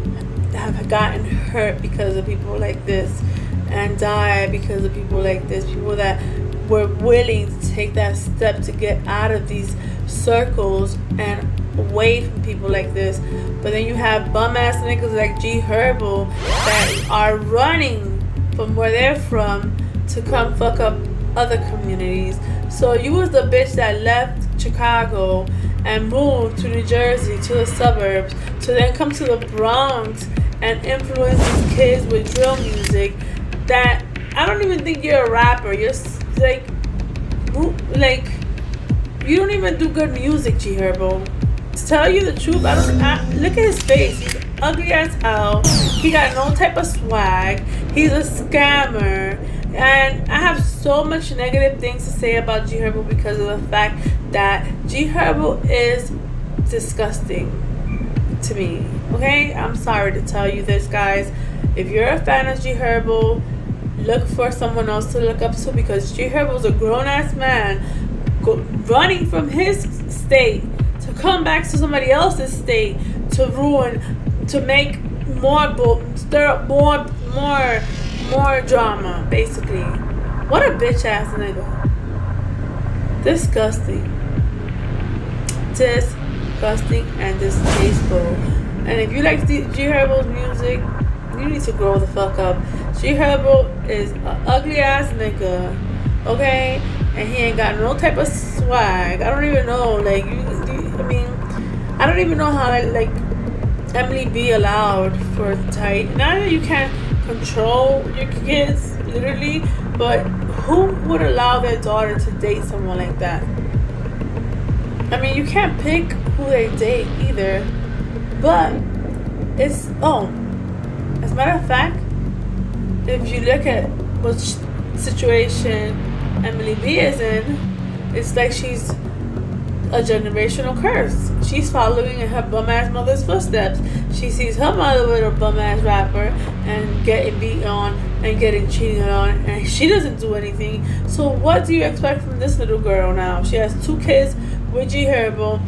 have gotten hurt because of people like this and died because of people like this, people that were willing to take that step to get out of these circles and away from people like this. But then you have bum ass niggas like G Herbo that are running from where they're from to come fuck up other communities. So you was the bitch that left Chicago and moved to New Jersey, to the suburbs, to then come to the Bronx and influence these kids with drill music that I don't even think you're a rapper. You're like you don't even do good music, G Herbo. To tell you the truth, look at his face. He's ugly as hell. He got no type of swag. He's a scammer. And I have so much negative things to say about G Herbo because of the fact that G Herbo is disgusting to me. Okay? I'm sorry to tell you this, guys. If you're a fan of G Herbo, look for someone else to look up to because G Herbo's a grown-ass man running from his state to come back to somebody else's state to ruin, to make stir up more drama, basically. What a bitch ass nigga. Disgusting and distasteful. And if you like G Herbo's music, you need to grow the fuck up. G Herbo is an ugly ass nigga, okay? And he ain't got no type of swag. I don't even know, I don't even know how, Emily B allowed for tight. Not that you can't control your kids, literally, but who would allow their daughter to date someone like that? I mean, you can't pick who they date either, but as a matter of fact, if you look at what situation Emily B is in, it's like she's a generational curse. She's following in her bum ass mother's footsteps. She sees her mother with a bum ass rapper and getting beat on and getting cheated on, and she doesn't do anything. So what do you expect from this little girl now? She has 2 kids with G Herbo.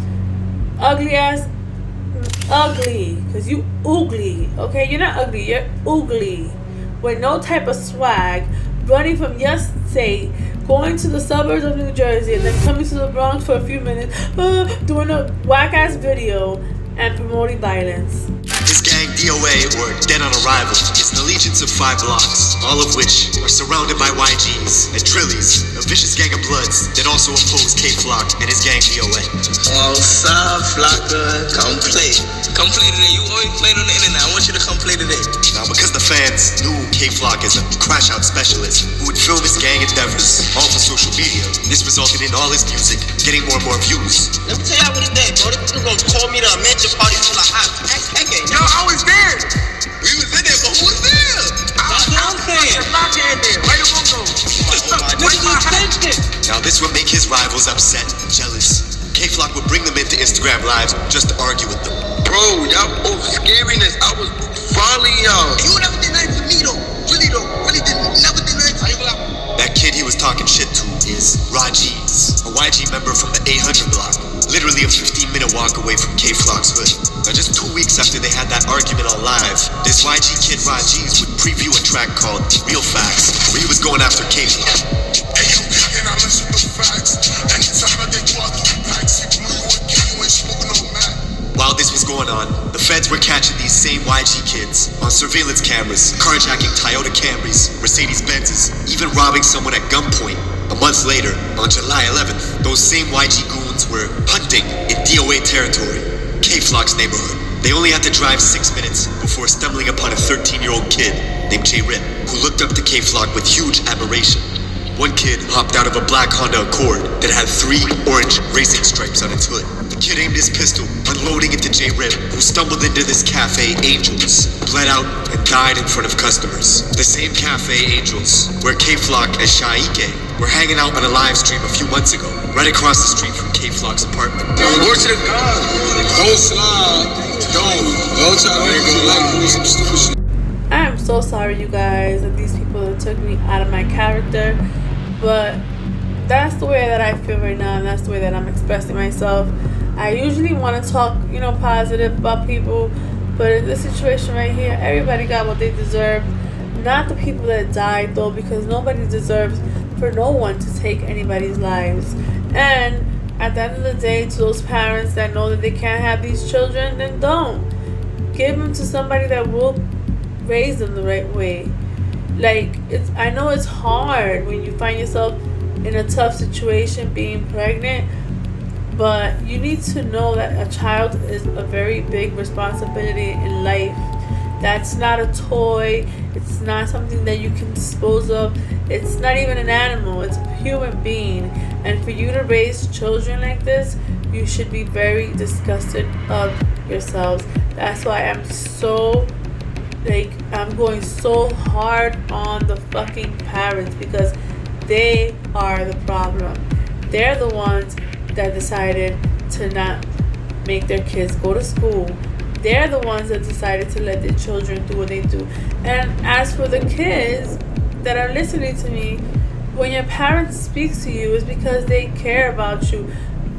Ugly, because you ugly, okay? You're not ugly, you're ugly, with no type of swag, running from your state going to the suburbs of New Jersey and then coming to the Bronx for a few minutes, doing a whack ass video and promoting violence. His gang DOA, or Dead on Arrival, is an allegiance of 5 blocks, all of which are surrounded by YGs and Trillies, a vicious gang of bloods that also oppose K-Flock and his gang DOA. Oh, Sab Flocka, come play. Come play today. You always played on the internet. I want you to come play today. Now, because the fans knew K-Flock as a crash-out specialist who would film his gang endeavors all for social media, this resulted in all his music getting more and more views. Let me tell you what it did, bro. This nigga gonna call me to a mansion party full of hot. Yo, I was there. We was in there, but who was there? That's what I'm saying. Now, this would make his rivals upset and jealous. K-Flock would bring them into Instagram Lives just to argue with them. Bro, y'all both scariness. I was following y'all. You never did nothing to me, though. Really, though. Really never did nothing to me. That kid he was talking shit to is Rajiz, a YG member from the 800 block, literally a 15-minute walk away from K-Flock's hood. Now, just 2 weeks after they had that argument on Live, this YG kid Rajiz would preview a track called Real Facts, where he was going after K-Flock. Hey, you can I listen to facts? Anytime I get caught through packs, you blew you and kill you ain't smoking no Mac. While this was going on, the feds were catching these same YG kids on surveillance cameras, carjacking Toyota Camrys, Mercedes-Benzes, even robbing someone at gunpoint. A month later, on July 11th, those same YG goons were hunting in DOA territory, K-Flock's neighborhood. They only had to drive 6 minutes before stumbling upon a 13-year-old kid named J-Rip, who looked up to K-Flock with huge admiration. One kid hopped out of a black Honda Accord that had 3 orange racing stripes on its hood. The kid aimed his pistol, unloading it to J-Rip, who stumbled into this cafe, Angels, bled out and died in front of customers. The same cafe, Angels, where K-Flock and Shaike were hanging out on a live stream a few months ago, right across the street from K-Flock's apartment. Go to the God. Don't slide. Don't try to make it like do some stupid shit. I am so sorry, you guys, that these people took me out of my character, but that's the way that I feel right now, and that's the way that I'm expressing myself. I usually want to talk, positive about people, but in this situation right here, everybody got what they deserve. Not the people that died, though, because nobody deserves for no one to take anybody's lives. And at the end of the day, to those parents that know that they can't have these children, then don't. Give them to somebody that will raise them the right way. I know it's hard when you find yourself in a tough situation being pregnant, but you need to know that a child is a very big responsibility in life. That's not a toy. It's not something that you can dispose of. It's not even an animal. It's a human being. And for you to raise children like this, you should be very disgusted of yourselves. That's why I'm so I'm going so hard on the fucking parents, because they are the problem. They're the ones that decided to not make their kids go to school. They're the ones that decided to let their children do what they do. And as for the kids that are listening to me, when your parents speak to you, it's because they care about you.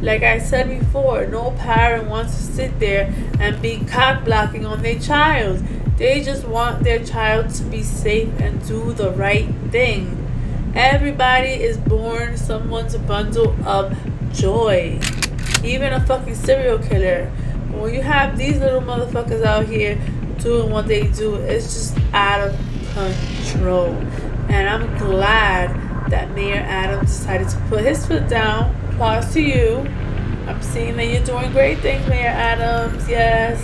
Like I said before, no parent wants to sit there and be cock blocking on their child. They just want their child to be safe and do the right thing. Everybody is born someone's bundle of joy. Even a fucking serial killer. When you have these little motherfuckers out here doing what they do, it's just out of control. And I'm glad that Mayor Adams decided to put his foot down. Applause to you. I'm seeing that you're doing great things, Mayor Adams. Yes.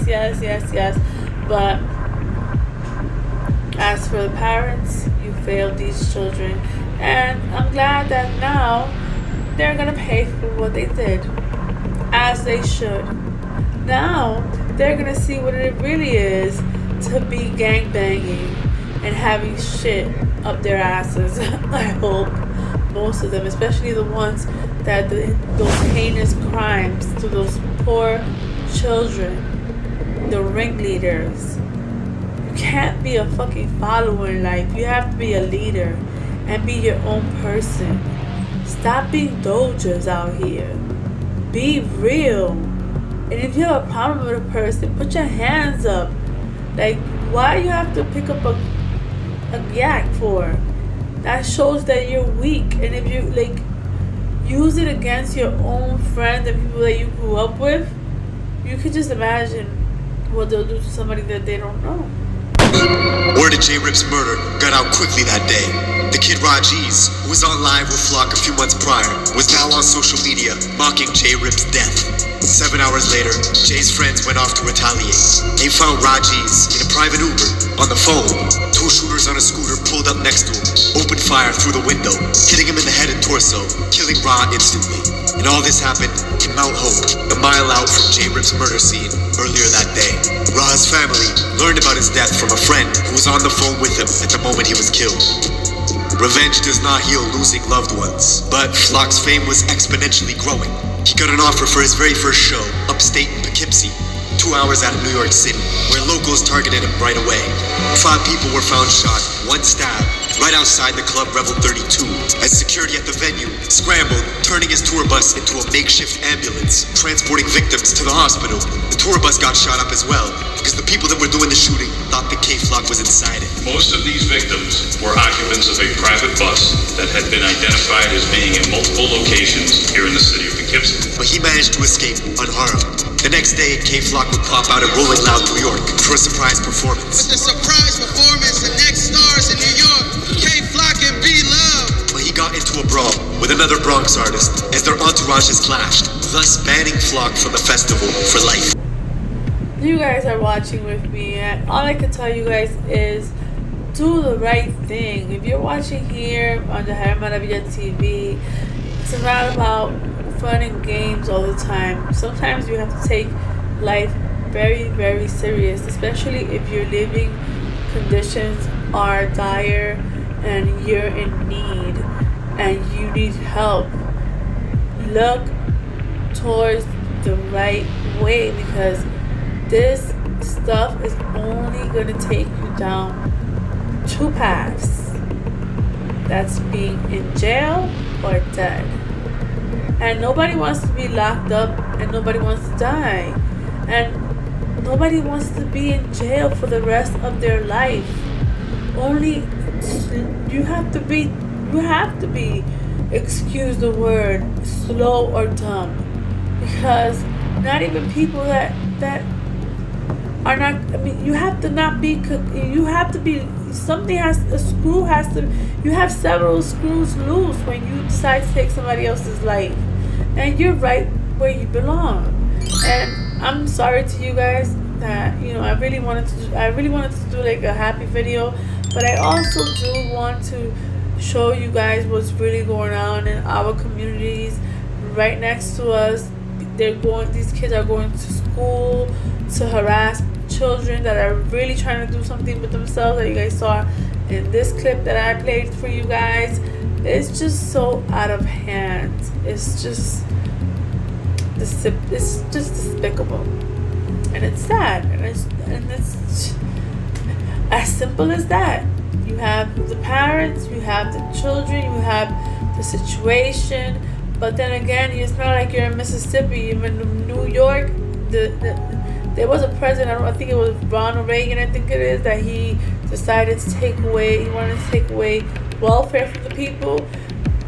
But as for the parents, you failed these children. And I'm glad that now they're going to pay for what they did. As they should. Now they're going to see what it really is to be gangbanging and having shit up their asses. I hope. Most of them, especially the ones that those heinous crimes to those poor children, the ringleaders. You can't be a fucking follower in life. You have to be a leader and be your own person. Stop being dojas out here. Be real. And if you have a problem with a person, put your hands up. Why you have to pick up a yak for? that shows that you're weak. And if you like use it against your own friends and people that you grew up with, you could just imagine what they'll do to somebody that they don't know. Word of J-Rip's murder got out quickly that day. The kid Rajiz, who was on live with Flock a few months prior, was now on social media mocking J-Rip's death. 7 hours later, Jay's friends went off to retaliate. They found Rajiz in a private Uber on the phone. 2 shooters on a scooter pulled up next to him, opened fire through the window, hitting him in the head and torso, killing Ra instantly. And all this happened in Mount Hope, a mile out from J-Rip's murder scene earlier that day. Ra's family learned about his death from a friend who was on the phone with him at the moment he was killed. Revenge does not heal losing loved ones, but Flock's fame was exponentially growing. He got an offer for his very first show, upstate in Poughkeepsie, 2 hours out of New York City, where locals targeted him right away. 5 people were found shot, 1 stabbed, right outside the club Revel 32, as security at the venue scrambled, turning his tour bus into a makeshift ambulance, transporting victims to the hospital. The tour bus got shot up as well, because the people that were doing the shooting thought the K-Flock was inside it. Most of these victims were occupants of a private bus that had been identified as being in multiple locations here in the city of Poughkeepsie. But he managed to escape unharmed. The next day, K-Flock would pop out at Rolling Loud, New York for a surprise performance. With the surprise performance, the next stars in New York, K-Flock and B-Love. But he got into a brawl with another Bronx artist as their entourages clashed, thus banning Flock from the festival for life. You guys are watching with me, and all I can tell you guys is do the right thing. If you're watching here on the Javier Maravilla TV, it's not about fun and games all the time. Sometimes you have to take life very, very serious, especially if your living conditions are dire and you're in need and you need help. Look towards the right way, because this stuff is only going to take you down 2 paths. That's being in jail or dead. And nobody wants to be locked up, and nobody wants to die. And nobody wants to be in jail for the rest of their life. Only you have to be, excuse the word, slow or dumb. Because not even people that are not, I mean, you have to not be, you have to be, something has, a screw has to, you have several screws loose when you decide to take somebody else's life. And you're right where you belong. And I'm sorry to you guys that, you know, I really wanted to do like a happy video, but I also do want to show you guys what's really going on in our communities right next to us. These kids are going to school to harass children that are really trying to do something with themselves, that you guys saw in this clip that I played for you guys. It's just so out of hand. It's just despicable, and it's sad, and it's as simple as that. You have the parents, you have the children, you have the situation. But then again, it's not like you're in Mississippi. You're in New York. There was a president, I think it was Ronald Reagan, I think it is, that he decided to he wanted to take away welfare from the people.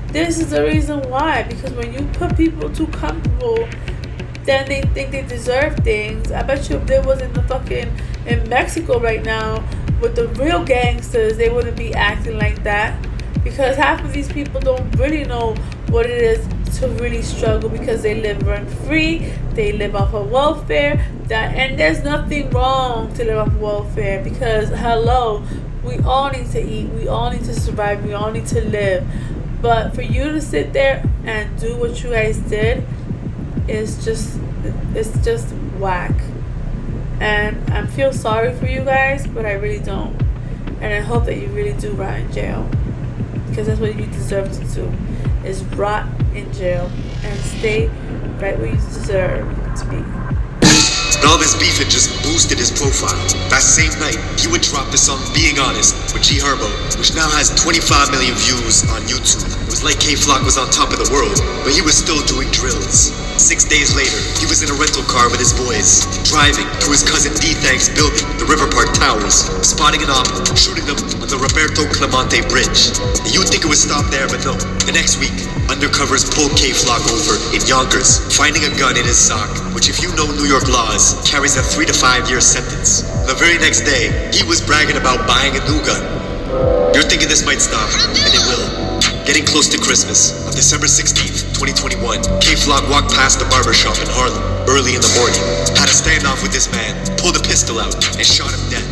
This is the reason why. Because when you put people too comfortable, then they think they deserve things. I bet you if they was in Mexico right now with the real gangsters, they wouldn't be acting like that. Because half of these people don't really know what it is to really struggle, because they live rent free, they live off of welfare, and there's nothing wrong to live off of welfare, because hello, we all need to eat, we all need to survive, we all need to live. But for you to sit there and do what you guys did is just whack. And I feel sorry for you guys, but I really don't. And I hope that you really do rot in jail, because that's what you deserve to do, is rot in jail and stay right where you deserve to be. And all this beef had just boosted his profile. That same night, he would drop the song Being Honest with G Herbo, which now has 25 million views on YouTube. It was It's like K-Flock was on top of the world, but he was still doing drills. 6 days later, he was in a rental car with his boys, driving to his cousin D-Thank's building, the River Park Towers, spotting an op, shooting them on the Roberto Clemente Bridge. You'd think it would stop there, but no. The next week, undercovers pulled K-Flock over in Yonkers, finding a gun in his sock, which if you know New York laws, carries a 3 to 5 year sentence. The very next day, he was bragging about buying a new gun. You're thinking this might stop, and it will. Getting close to Christmas, on December 16th, 2021, K-Flock walked past the barbershop in Harlem early in the morning, had a standoff with this man, pulled a pistol out, and shot him dead.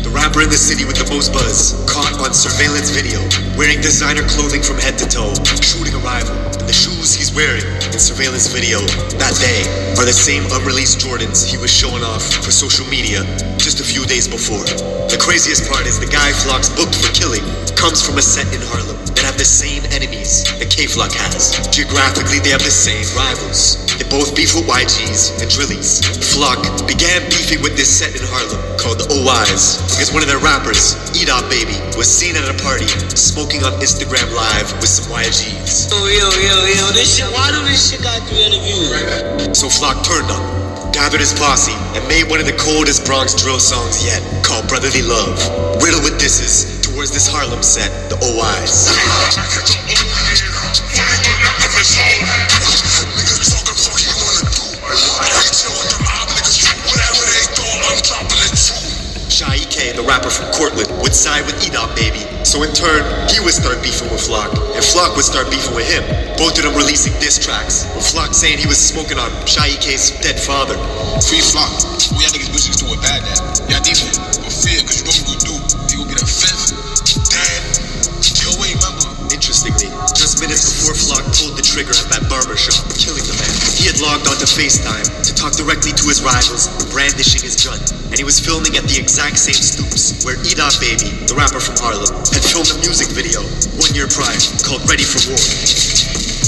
The rapper in the city with the most buzz, caught on surveillance video, wearing designer clothing from head to toe, shooting a rival. And the shoes he's wearing in surveillance video that day are the same unreleased Jordans he was showing off for social media just a few days before. The craziest part is the guy Flock's booked for killing comes from a set in Harlem and have the same enemies that K-Flock has. Geographically, they have the same rivals. They both beef with YGs and Drillies. Flock began beefing with this set in Harlem called the OIs because one of their rappers, E-Dot Baby, was seen at a party smoking on Instagram Live with some YGs. Yo, this shit, why do this shit got 300 views? So Flock turned on him, gathered his posse, and made one of the coldest Bronx drill songs yet, called Brotherly Love, riddled with disses towards this Harlem set, the OIs. GEEK, the rapper from Cortland, would side with E-Dot Baby, so in turn, he would start beefing with Flock, and Flock would start beefing with him, both of them releasing diss tracks, with Flock saying he was smoking on GEEK's dead father. Free Flock, we had niggas bitches doing bad now. Y'all defend, but fear, cause you know what we gon' do. He gon' be the fifth, dead, DOA member. Interestingly, just minutes before Flock pulled the trigger at that barbershop, killing the man, he had logged onto FaceTime to talk directly to his rivals, brandishing his gun. And he was filming at the exact same stoops where E-Dot Baby, the rapper from Harlem, had filmed a music video 1 year prior called Ready for War.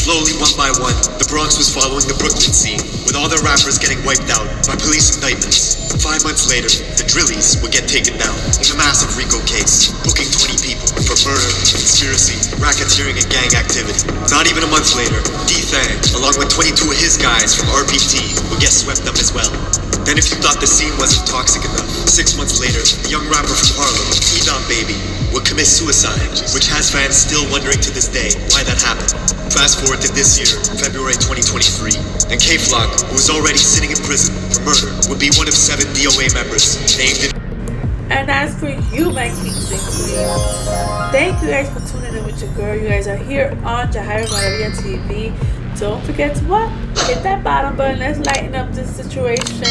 Slowly, one by one, the Bronx was following the Brooklyn scene, with all their rappers getting wiped out by police indictments. 5 months later, the Drillies would get taken down in a massive RICO case, booking 20 people for murder, conspiracy, racketeering, and gang activity. Not even a month later, D-Thang, along with 22 of his guys from RPT, would get swept up as well. Then if you thought the scene wasn't toxic enough, 6 months later, the young rapper from Harlem, E-Dot Baby, would commit suicide, which has fans still wondering to this day why that happened. Fast forward to this year, February 2023, and K-Flock, who was already sitting in prison for murder, would be one of 7 DOA members named in. And as for you, my kings and queens, thank you guys for tuning in with your girl. You guys are here on Jahira Maria TV. Don't forget to what? Hit that bottom button. Let's lighten up this situation.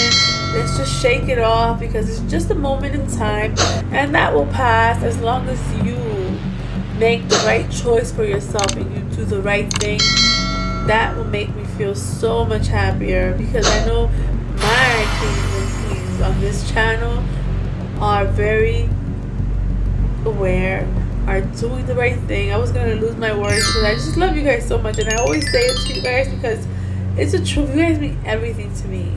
Let's just shake it off because it's just a moment in time and that will pass as long as you make the right choice for yourself and you do the right thing. That will make me feel so much happier because I know my kings and queens on this channel are very aware, are doing the right thing. I was gonna lose my words because I just love you guys so much and I always say it to you guys because it's the truth. You guys mean everything to me.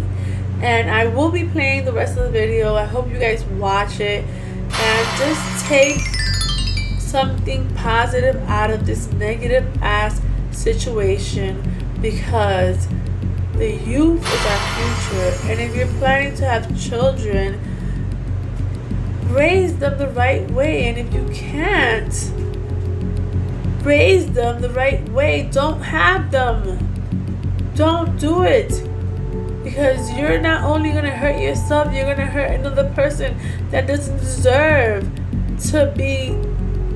And I will be playing the rest of the video. I hope you guys watch it and just take something positive out of this negative ass situation because the youth is our future. And if you're planning to have children, raise them the right way. And if you can't raise them the right way, don't have them. Don't do it. Because you're not only going to hurt yourself, you're going to hurt another person that doesn't deserve to be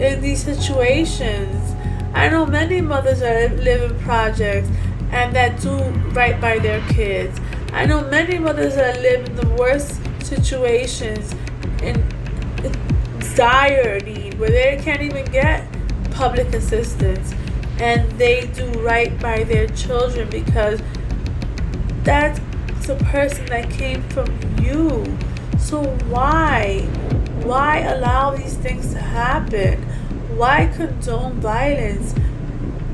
in these situations. I know many mothers that live in projects and that do right by their kids. I know many mothers that live in the worst situations in dire need where they can't even get public assistance and they do right by their children because that's a person that came from you. So why allow these things to happen? Why condone violence?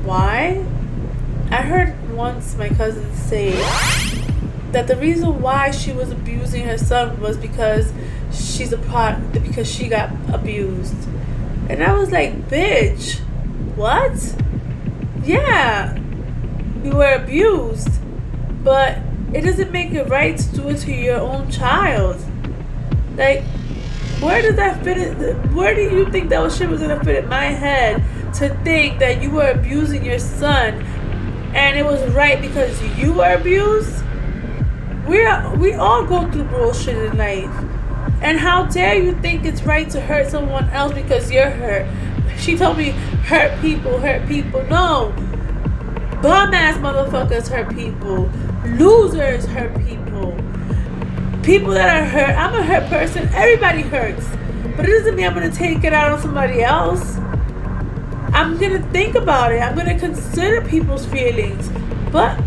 Why? I heard once my cousin say that the reason why she was abusing her son was because because she got abused. And I was like, bitch, what? yeah, you were abused, but it doesn't make it right to do it to your own child. Like, where does that fit in? Where do you think that shit was gonna fit in my head to think that you were abusing your son and it was right because you were abused? We all go through bullshit in life. And how dare you think it's right to hurt someone else because you're hurt? She told me hurt people. No. Bum ass motherfuckers hurt people. Losers hurt people. People that are hurt. I'm a hurt person. Everybody hurts. But it doesn't mean I'm going to take it out on somebody else. I'm going to think about it. I'm going to consider people's feelings. But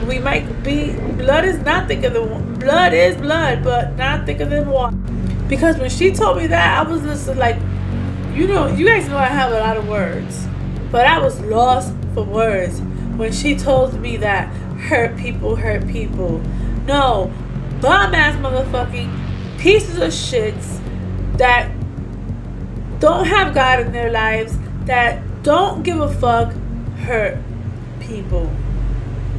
we might be, blood is not thicker than, blood is blood, but not thicker than water. Because when she told me that, I was just like, you guys know I have a lot of words. But I was lost for words when she told me that hurt people. No, bum ass motherfucking pieces of shits that don't have God in their lives, that don't give a fuck, hurt people.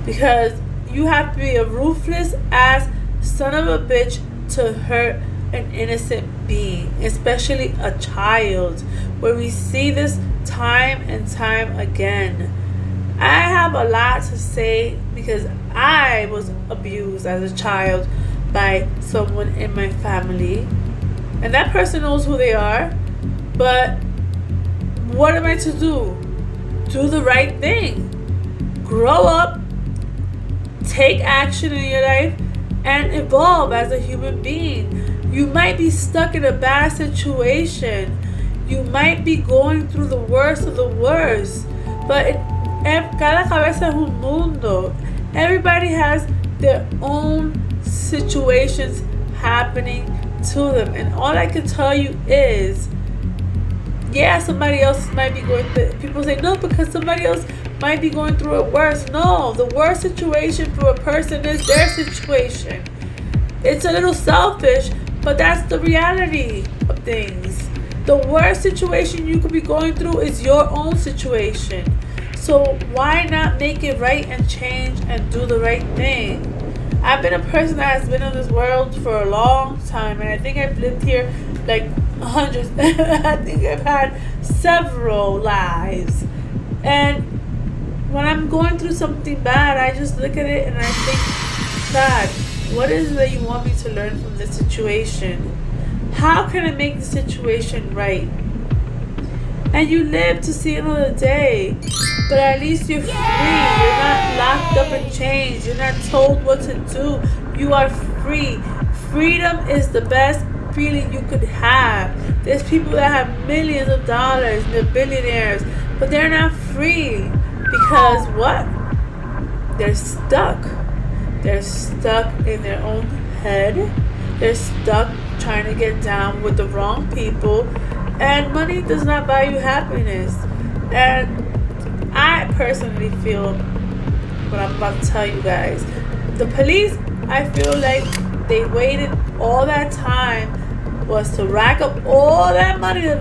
Because you have to be a ruthless ass son of a bitch to hurt an innocent being, especially a child, where we see this time and time again. I have a lot to say because I was abused as a child by someone in my family, and that person knows who they are. But what am I to do? Do the right thing. Grow up, take action in your life, and evolve as a human being. You might be stuck in a bad situation. You might be going through the worst of the worst. But cada cabeza es un mundo. Everybody has their own situations happening to them. And all I can tell you is, yeah, somebody else might be going through it. People say, no, because somebody else might be going through it worse. No, the worst situation for a person is their situation. It's a little selfish, but that's the reality of things. The worst situation you could be going through is your own situation. So why not make it right and change and do the right thing? I've been a person that has been in this world for a long time, and I think I've lived here like hundreds. I think I've had several lives. And when I'm going through something bad, I just look at it and I think, God, what is it that you want me to learn from this situation? How can I make the situation right? And you live to see another day. But at least you're free. You're not locked up in chains. You're not told what to do. You are free. Freedom is the best feeling you could have. There's people that have millions of dollars and they're billionaires, but they're not free. Because what? They're stuck. They're stuck in their own head. They're stuck trying to get down with the wrong people. And money does not buy you happiness. And I personally feel what I'm about to tell you guys. The police, I feel like they waited all that time was to rack up all that money that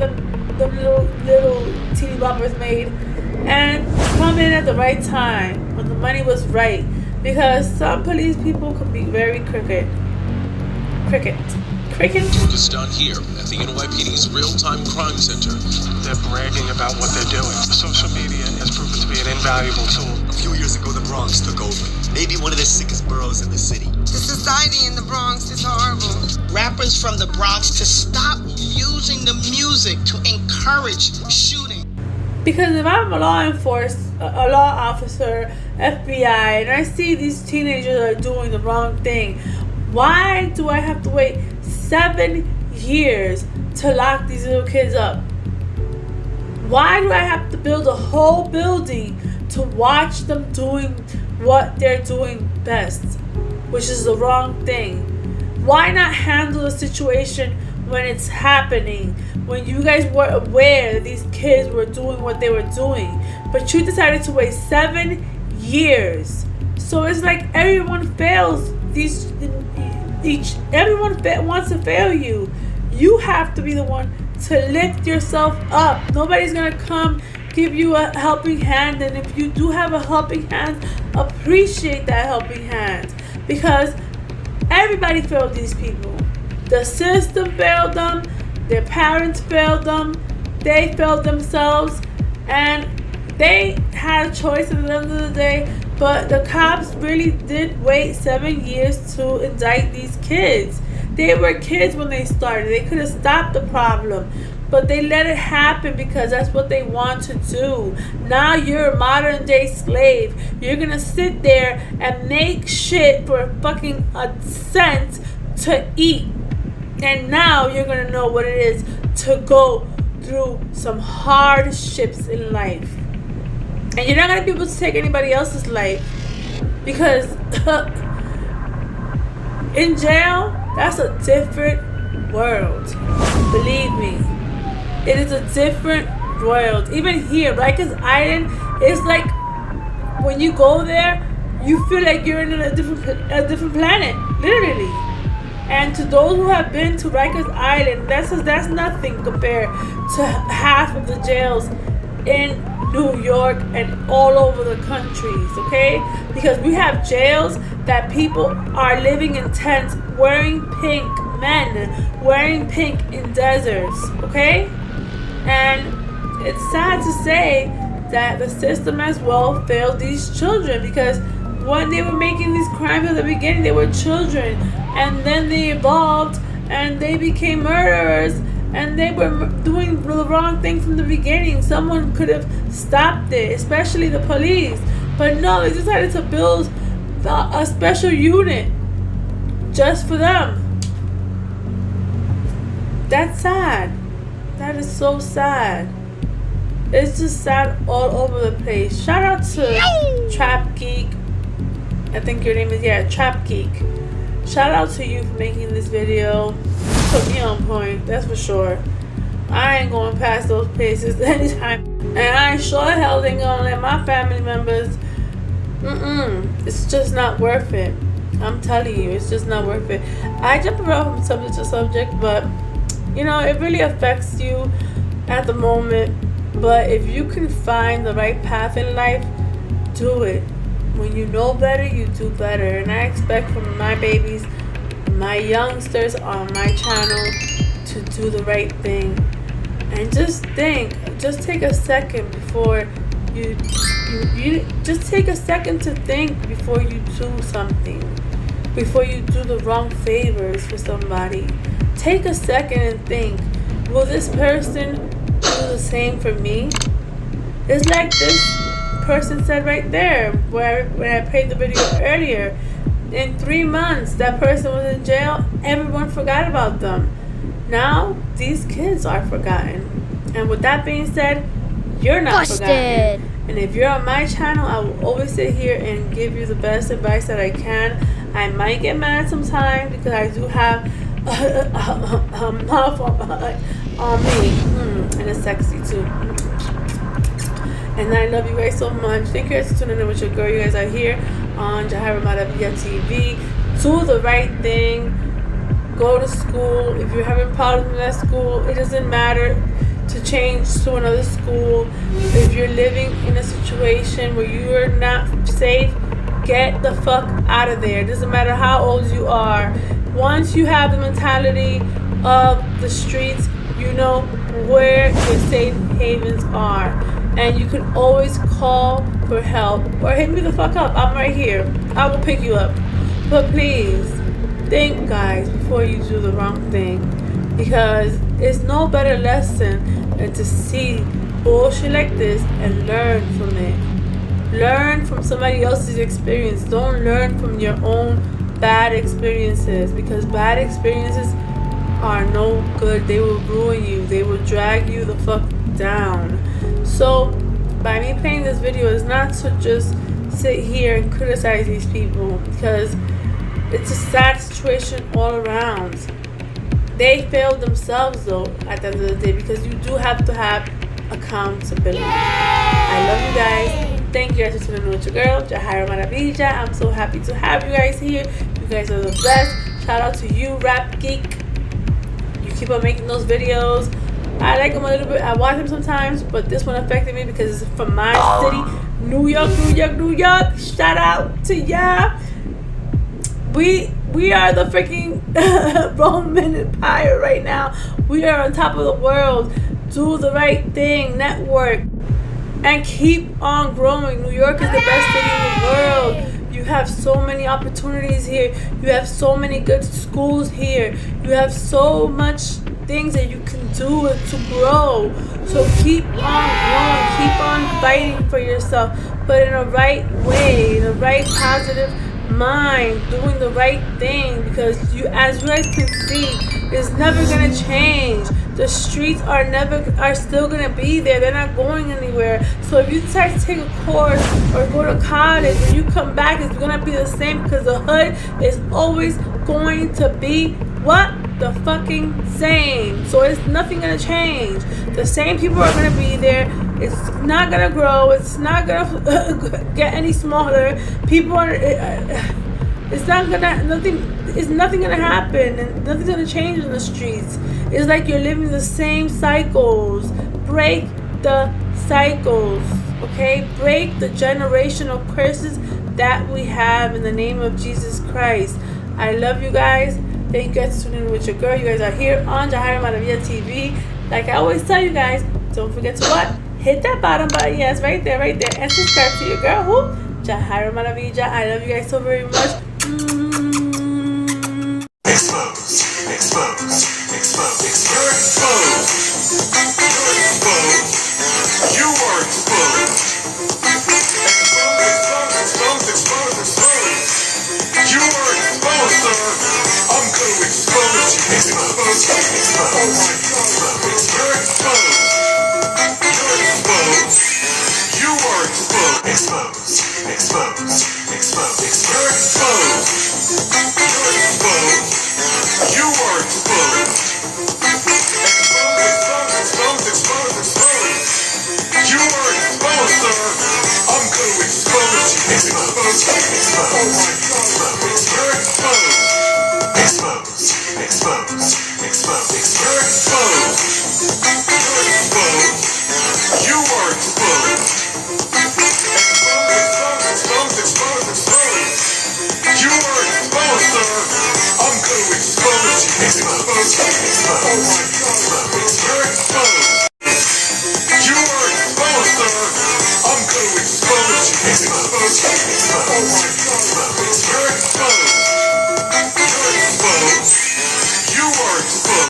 the little teeny boppers made and come in at the right time when the money was right. Because some police people can be very crooked. Work is done here at the NYPD's real-time crime center. They're bragging about what they're doing. Social media has proven to be an invaluable tool. A few years ago, the Bronx took over. Maybe one of the sickest boroughs in the city. The society in the Bronx is horrible. Rappers from the Bronx to stop using the music to encourage shooting. Because if I'm a law officer, FBI, and I see these teenagers are doing the wrong thing, why do I have to wait 7 years to lock these little kids up? Why do I have to build a whole building to watch them doing what they're doing best, which is the wrong thing? Why not handle the situation when it's happening, when you guys were aware that these kids were doing what they were doing, but you decided to wait 7 years? So it's like everyone fails. Everyone wants to fail you. You have to be the one to lift yourself up. Nobody's gonna come give you a helping hand, and if you do have a helping hand, appreciate that helping hand, because everybody failed these people. The system failed them, their parents failed them, they failed themselves, and they had a choice at the end of the day. But the cops really did wait 7 years to indict these kids. They were kids when they started. They could have stopped the problem, but they let it happen because that's what they want to do. Now you're a modern day slave. You're gonna sit there and make shit for fucking a cent to eat. And now you're gonna know what it is to go through some hardships in life. And you're not gonna be able to take anybody else's life, because in jail, that's a different world. Believe me, it is a different world. Even here, Rikers Island, it's like when you go there, you feel like you're in a different planet, literally. And to those who have been to Rikers Island, that's nothing compared to half of the jails in New York and all over the countries, okay? Because we have jails that people are living in tents, wearing pink, men wearing pink in deserts, okay? And it's sad to say that the system as well failed these children, because when they were making these crimes at the beginning, they were children, and then they evolved and they became murderers, and they were doing the wrong thing from the beginning. Someone could have stopped it, especially the police. But no, they decided to build a special unit just for them. That's sad. That is so sad. It's just sad all over the place. Shout out to Trap Geek. I think your name is, Trap Geek. Shout out to you for making this video. Put me on point, that's for sure. I ain't going past those places anytime. And I ain't sure the hell ain't gonna let my family members. It's just not worth it. I'm telling you, it's just not worth it. I jump around from subject to subject, but you know, it really affects you at the moment. But if you can find the right path in life, do it. When you know better, you do better. And I expect from my babies, my youngsters on my channel, to do the right thing. And just take a second before you just take a second to think before you do something, before you do the wrong favors for somebody. Take a second and think, will this person do the same for me? It's like this person said right there, when I played the video earlier. In 3 months, that person was in jail. Everyone forgot about them. Now, these kids are forgotten. And with that being said, you're not forgotten. And if you're on my channel, I will always sit here and give you the best advice that I can. I might get mad sometimes because I do have a mouth on me. And it's sexy too. And I love you guys so much. Thank you guys for tuning in with your girl. You guys are here on Jahira Maravilla TV. Do the right thing. Go to school. If you're having problems in that school, it doesn't matter to change to another school. If you're living in a situation where you're not safe, get the fuck out of there. It doesn't matter how old you are. Once you have the mentality of the streets, you know where your safe havens are. And you can always call for help or hit me the fuck up. I'm right here. I will pick you up. But please, think, guys, before you do the wrong thing. Because it's no better lesson than to see bullshit like this and learn from it. Learn from somebody else's experience. Don't learn from your own bad experiences. Because bad experiences are no good. They will ruin you. They will drag you the fuck down. So by me playing this video is not to just sit here and criticize these people, because it's a sad situation all around. They failed themselves though at the end of the day, because you do have to have accountability. I love you guys. Thank you guys for tuning in with your girl, Jahira Maravilla. I'm so happy to have you guys here. You guys are the best. Shout out to you, Rap Geek. You keep on making those videos. I like him a little bit. I watch him sometimes, but this one affected me because it's from my city, New York, New York, New York. Shout out to y'all. We are the freaking Roman Empire right now. We are on top of the world. Do the right thing, network, and keep on growing. New York is the best city in the world. You have so many opportunities here. You have so many good schools here. You have so much things that you can do to grow. So keep on growing. Keep on fighting for yourself, but in a right way, in a right positive mind, doing the right thing, because as you guys can see, it's never gonna change. The streets are still gonna be there. They're not going anywhere. So if you decide to take a course or go to college, when you come back, it's gonna be the same, because the hood is always going to be what? The fucking same. So it's nothing gonna change. The same people are gonna be there. It's not gonna grow. It's not gonna get any smaller. People are. It's not gonna nothing. It's nothing gonna happen, and nothing's gonna change in the streets. It's like you're living the same cycles. Break the cycles, okay? Break the generational curses that we have in the name of Jesus Christ. I love you guys. Thank you guys for tuning in with your girl. You guys are here on Jahaira Maravilla TV. Like I always tell you guys, don't forget to what? Hit that bottom button. Yes, right there. And subscribe to your girl, who? Jahaira Maravilla. I love you guys so very much. Expose. You're exposed. You are exposed. Expose. You are exposed, sir. I'm going to expose you. Expose. You're exposed. You are exposed. Expose. You're exposed. You are exposed. You are exposed, sir. I'm going to expose you. Expose. You're exposed. You're exposed. You are exposed. You are exposed, sir. I'm going to expose you. Expose.